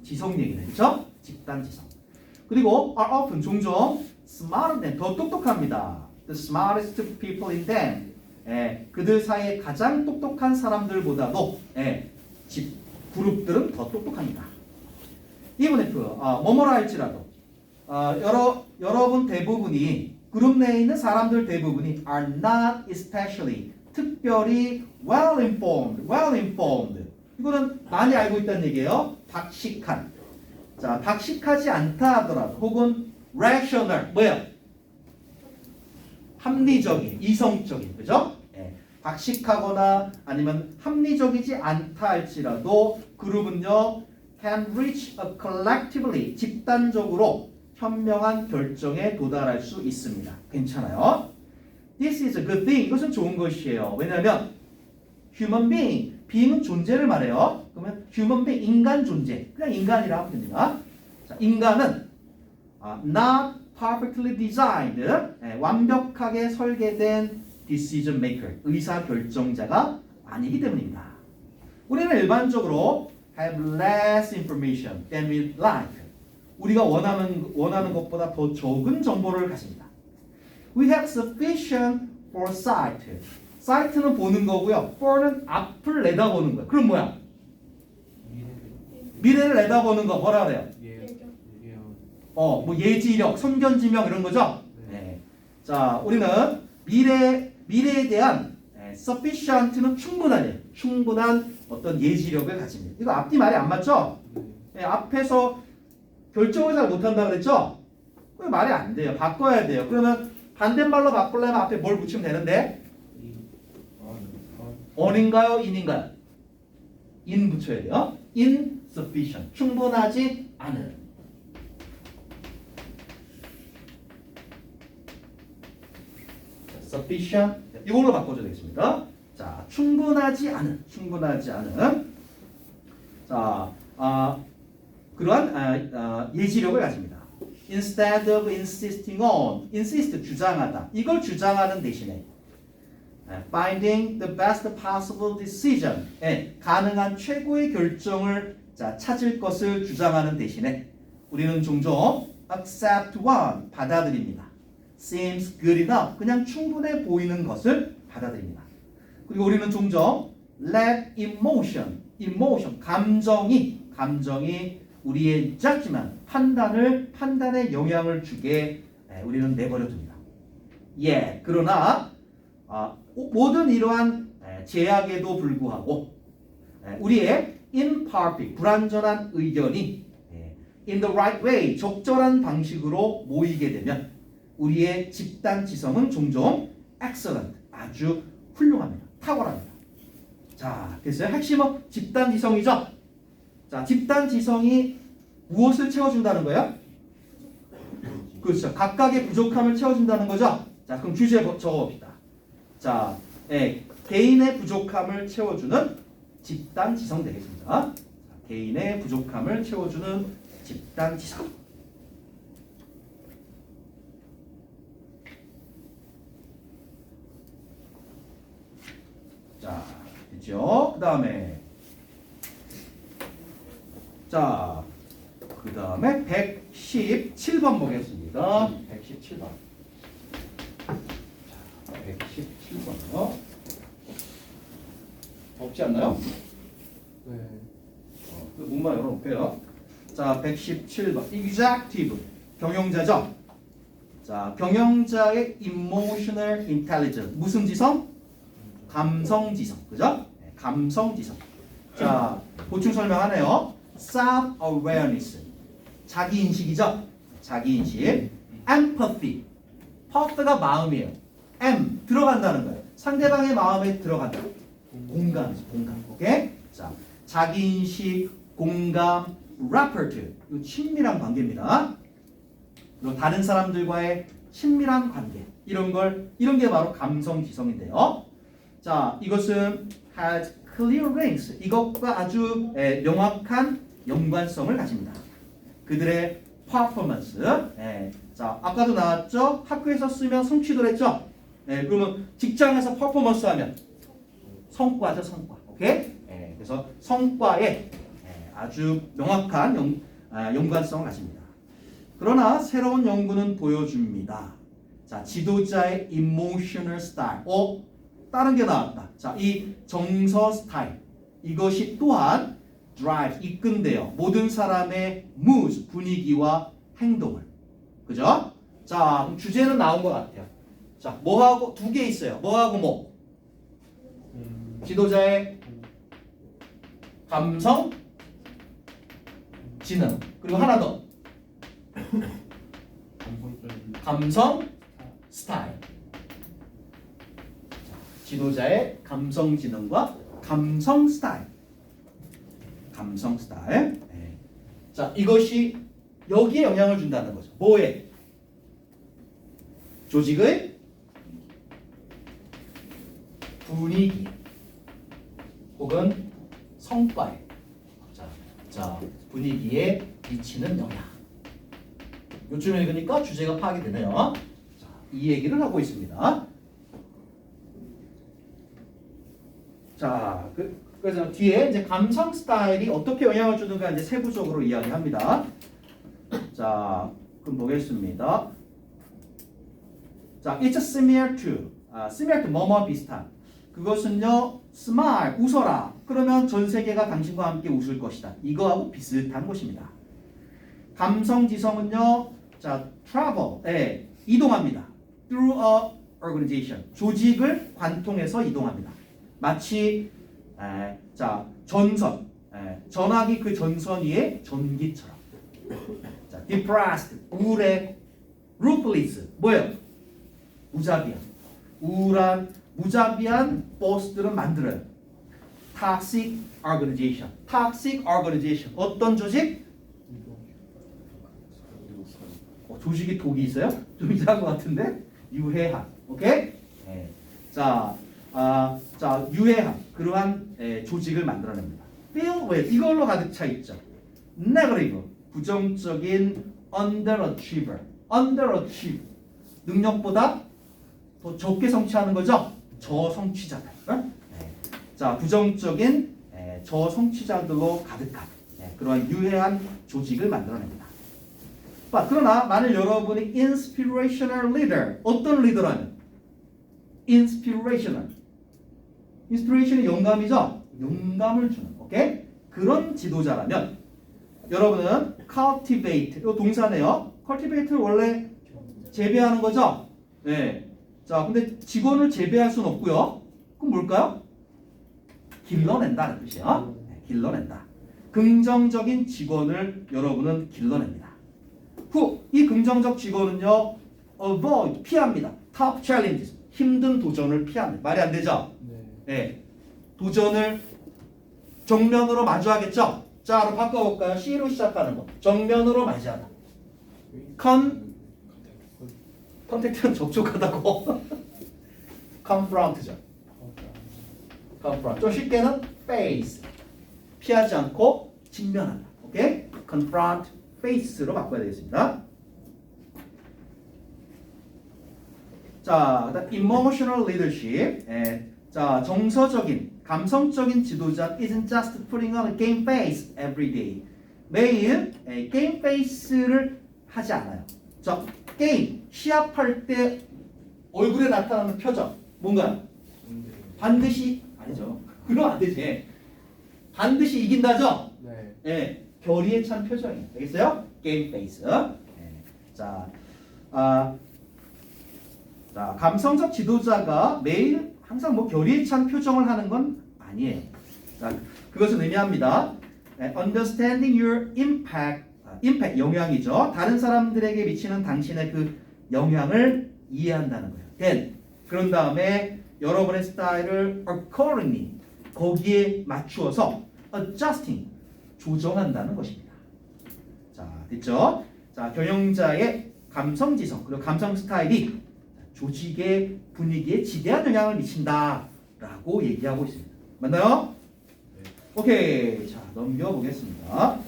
지성 얘기네, 그렇죠? 집단 지성. 그리고 are often 종종 smarter than, 더 똑똑합니다. The smartest people in them, 그들 사이에 가장 똑똑한 사람들보다도 그룹들은 더 똑똑합니다. even if 뭐뭐라 할지라도 여러분 대부분이 그룹 내에 있는 사람들 대부분이 are not especially, 특별히 well informed. 이거는 많이 알고 있다는 얘기예요. 박식한. 자, 박식하지 않다 하더라도 혹은 rational, 뭐예요? 합리적인, 이성적인, 그죠? 박식하거나 아니면 합리적이지 않다 할지라도 그룹은요 can reach a collectively, 집단적으로 현명한 결정에 도달할 수 있습니다. 괜찮아요? This is a good thing. 이것은 좋은 것이에요. 왜냐하면 human being은 존재를 말해요. 그러면 human being, 인간 존재. 그냥 인간이라고 하면 됩니다. 자, 인간은 not perfectly designed, 완벽하게 설계된 decision maker, 의사 결정자가 아니기 때문입니다. 우리는 일반적으로 have less information than we like. 우리가 원하는 것보다 더 적은 정보를 가집니다. We have sufficient foresight. sight는 보는 거고요. for는 앞을 내다보는 거야. 그럼 뭐야? 미래를 내다보는 거 뭐라 그래요? 뭐 예지력, 선견지명 이런 거죠. 네. 자, 우리는 미래에 대한 sufficient는 충분한 어떤 예지력을 가집니다. 이거 앞뒤 말이 안 맞죠? 네, 앞에서 결정을 잘 못한다 그랬죠? 그게 말이 안 돼요. 바꿔야 돼요. 그러면 반대말로 바꾸려면 앞에 뭘 붙이면 되는데? on인가요? in인가요? in 붙여야 돼요. insufficient. 충분하지 않은. sufficient. 이걸로 바꿔줘야 되겠습니다. 자, 충분하지 않은. 자, 그러한 예지력을 가집니다. Instead of insisting on, insist 주장하다. 이걸 주장하는 대신에 finding the best possible decision, 가능한 최고의 결정을 찾을 것을 주장하는 대신에 우리는 종종 accept one, 받아들입니다. seems good enough, 그냥 충분해 보이는 것을 받아들입니다. 그리고 우리는 종종 let emotion, 감정이 우리의 judgment, 판단에 영향을 주게 우리는 내버려둡니다. 그러나 모든 이러한 제약에도 불구하고 우리의 imperfect, 불완전한 의견이 in the right way, 적절한 방식으로 모이게 되면 우리의 집단 지성은 종종 excellent, 아주 훌륭합니다. 탁월합니다. 자, 됐어요? 핵심은 집단 지성이죠? 자, 집단 지성이 무엇을 채워준다는 거예요? 그렇죠. 각각의 부족함을 채워준다는 거죠? 자, 그럼 주제 적어봅시다. 자, 개인의 부족함을 채워주는 집단 지성 되겠습니다. 자, 개인의 부족함을 채워주는 집단 지성. 자, 됐죠? 그 다음에 자, 그 다음에 117번 보겠습니다. 117번. 자, 117번요. 없지 않나요?
네.
문만 열어놓을게요. 자, 117번. Executive. 경영자죠? 자, 경영자의 emotional intelligence. 무슨 지성? 감성지성. 그죠? 네, 감성지성. 자, 보충 설명하네요. self-awareness. 자기인식이죠? 자기인식. empathy. path가 마음이에요. M. 들어간다는 거예요. 상대방의 마음에 들어간다. 공감. 오케이? 자, 자기인식, 공감, rapport. 이 친밀한 관계입니다. 그리고 다른 사람들과의 친밀한 관계. 이런 게 바로 감성지성인데요. 자, 이것은 has clear links. 이것과 아주 명확한 연관성을 가집니다. 그들의 performance. 자, 아까도 나왔죠? 학교에서 쓰면 성취도를 했죠? 그러면 직장에서 퍼포먼스 하면 성과죠, 성과. 오케이? 그래서 성과에 아주 명확한 연관성을 가집니다. 그러나 새로운 연구는 보여줍니다. 자, 지도자의 emotional style. 다른 게 나왔다. 자, 이 정서 스타일. 이것이 또한 drive, 이끈대요. 모든 사람의 mood, 분위기와 행동을. 그죠? 자, 그럼 주제는 나온 것 같아요. 자, 뭐하고 두 개 있어요. 뭐하고 뭐? 지도자의 감성, 지능. 그리고 하나 더. 감성, 스타일. 지도자의 감성 지능과 감성 스타일. 감성 스타일. 자, 이것이 여기에 영향을 준다는 거죠. 뭐에? 조직의 분위기 혹은 성과에. 자, 분위기에 미치는 영향. 요즘 읽으니까 주제가 파악이 되네요. 자, 이 얘기를 하고 있습니다. 자, 그래서 뒤에 이제 감성 스타일이 어떻게 영향을 주는가 이제 세부적으로 이야기합니다. 자, 그럼 보겠습니다. 자, it's similar to. similar to 뭐뭐 비슷한. 그것은요, smile, 웃어라. 그러면 전 세계가 당신과 함께 웃을 것이다. 이거하고 비슷한 것입니다. 감성지성은요, 자, travel, 이동합니다. through a organization, 조직을 관통해서 이동합니다. 마치 자, 전선, 전화기 그 전선 위에 전기처럼. 자, depressed, 우울해. ruthless, 뭐예요? 무자비한. 우울한, 무자비한 보스들은 만들어요. toxic organization. toxic organization. 어떤 조직? 조직이 독이 있어요? 좀 이상한 것 같은데? 유해한. 오케이? 네. 자, 자, 유해한. 그러한 조직을 만들어냅니다. feel with. 이걸로 가득 차 있죠. negative. 부정적인 underachiever. underachieve. 능력보다 더 적게 성취하는 거죠? 저성취자들. 네. 자, 부정적인 저성취자들로 가득한 그러한 유해한 조직을 만들어냅니다. 그러나 만일 여러분이 inspirational leader, 어떤 리더라면? inspirational. inspiration이 영감이죠? 영감을 주는, 오케이? 그런 지도자라면 여러분은 cultivate, 이 동사네요. cultivate를 원래 재배하는 거죠? 네. 자, 근데 직원을 재배할 수는 없고요. 그럼 뭘까요? 길러낸다는 뜻이에요. 네, 길러낸다. 긍정적인 직원을 여러분은 길러냅니다. 이 긍정적 직원은요, avoid, 피합니다. top challenges, 힘든 도전을 피합니다. 말이 안 되죠? 네. 도전을 정면으로 마주하겠죠? 자, 그럼 바꿔볼까요? C로 시작하는 거. 정면으로 맞이하다. 컨택트는 접촉하다고. confront죠. confront. 좀 쉽게는 face. 피하지 않고 직면한다. 오케이? confront, face로 바꿔야 되겠습니다. 자, 그다음 emotional leadership. 자, 정서적인, 감성적인 지도자 isn't just putting on a game face every day. 매일 게임 페이스를 하지 않아요. 자, 게임 시합할 때 얼굴에 나타나는 표정 뭔가요? 반드시 아니죠. 그러면 안 되지. 반드시 이긴다죠?
네.
네, 결의에 찬 표정이에요. 알겠어요? 게임 페이스. 자, 자, 감성적 지도자가 매일 항상 뭐 결의에 찬 표정을 하는 건 아니에요. 자, 그것은 의미합니다. Understanding your impact, 영향이죠. 다른 사람들에게 미치는 당신의 그 영향을 이해한다는 거예요. Then, 그런 다음에 여러분의 스타일을 accordingly, 거기에 맞추어서 adjusting, 조정한다는 것입니다. 자, 됐죠? 자, 경영자의 감성지성, 그리고 감성 스타일이 조직의 분위기에 지대한 영향을 미친다라고 얘기하고 있습니다. 맞나요?
네.
오케이. 자, 넘겨보겠습니다. 자,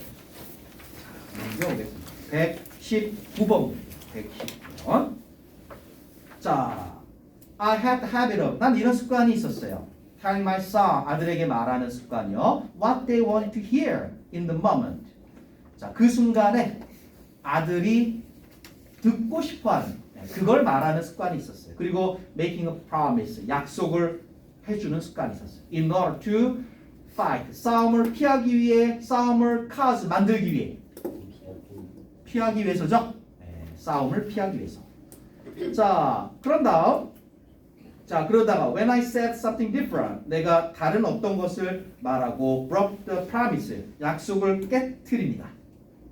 넘겨보겠습니다. 119번. 119번. 자, I had the habit of. 난 이런 습관이 있었어요. Telling my son, 아들에게 말하는 습관이요. What they wanted to hear in the moment. 자, 그 순간에 아들이 듣고 싶어하는 그걸 말하는 습관이 있었어요. 그리고 making a promise, 약속을 해주는 습관이 있었어요. In order to fight, 싸움을 피하기 위해, 싸움을 cause, 만들기 위해. 피하기 위해서죠? 싸움을 피하기 위해서. 자, 그런 다음 자, 그러다가 when I said something different, 내가 다른 어떤 것을 말하고 broke the promise, 약속을 깨트립니다.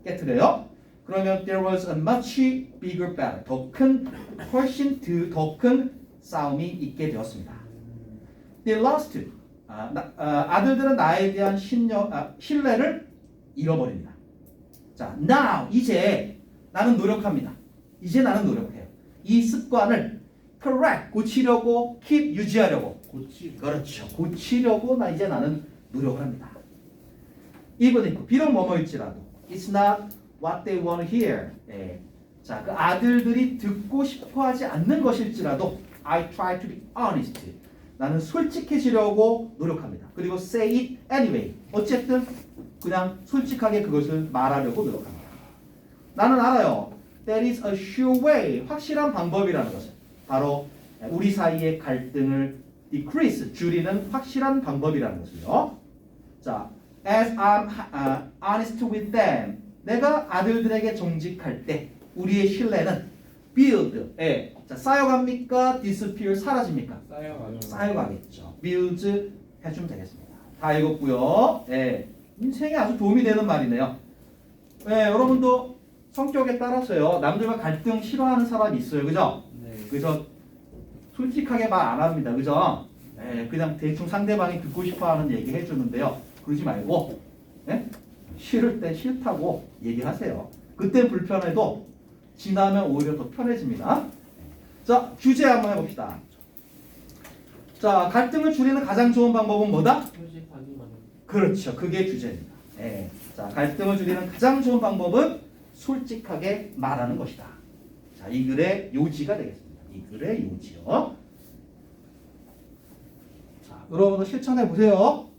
깨트려요. 그러면 there was a much bigger battle, 훨씬 더 큰 싸움이 있게 되었습니다. They lost. 아들들은 나에 대한 신뢰를 잃어버립니다. 자, now, 이제 나는 노력합니다. 이제 나는 노력해요. 이 습관을 correct, 고치려고, keep, 유지하려고. 그렇죠. 고치려고 나는 노력을 합니다. even if, 비록 뭐뭐일지라도 it's not what they want to hear. 자, 그 아들들이 듣고 싶어하지 않는 것일지라도 I try to be honest. 나는 솔직해지려고 노력합니다. 그리고 say it anyway. 어쨌든 그냥 솔직하게 그것을 말하려고 노력합니다. 나는 알아요. That is a sure way. 확실한 방법이라는 것을. 바로 우리 사이의 갈등을 decrease, 줄이는 확실한 방법이라는 것이요. 자, as I'm honest with them, 내가 아들들에게 정직할 때 우리의 신뢰는 build, 자, 쌓여갑니까? disappear, 사라집니까?
쌓여가죠.
쌓여가겠죠. build 해주면 되겠습니다. 다 읽었고요. 인생에 아주 도움이 되는 말이네요. 여러분도 성격에 따라서요. 남들과 갈등 싫어하는 사람이 있어요. 그죠?
네.
그래서 솔직하게 말 안 합니다. 그죠? 그냥 대충 상대방이 듣고 싶어하는 얘기 해주는데요. 그러지 말고 싫을 때 싫다고 얘기하세요. 그때 불편해도 지나면 오히려 더 편해집니다. 자, 주제 한번 해봅시다. 자, 갈등을 줄이는 가장 좋은 방법은 뭐다?
솔직하기만.
그렇죠. 그게 주제입니다. 자, 갈등을 줄이는 가장 좋은 방법은 솔직하게 말하는 것이다. 자, 이 글의 요지가 되겠습니다. 이 글의 요지요. 자, 여러분도 실천해 보세요.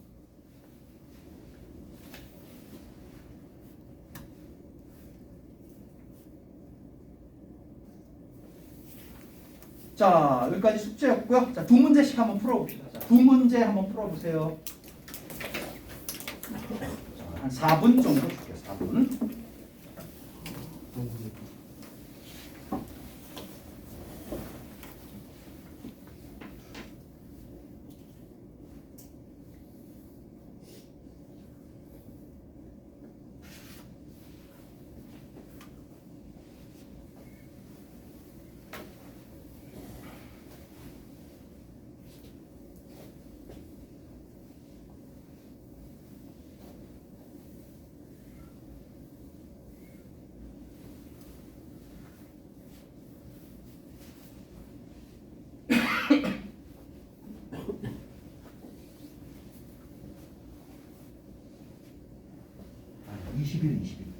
자, 여기까지 숙제였고요. 자, 두 문제씩 한번 풀어봅시다. 자, 두 문제 한번 풀어보세요. 자, 한 4분 정도 줄게요. 4분. 아, 20일.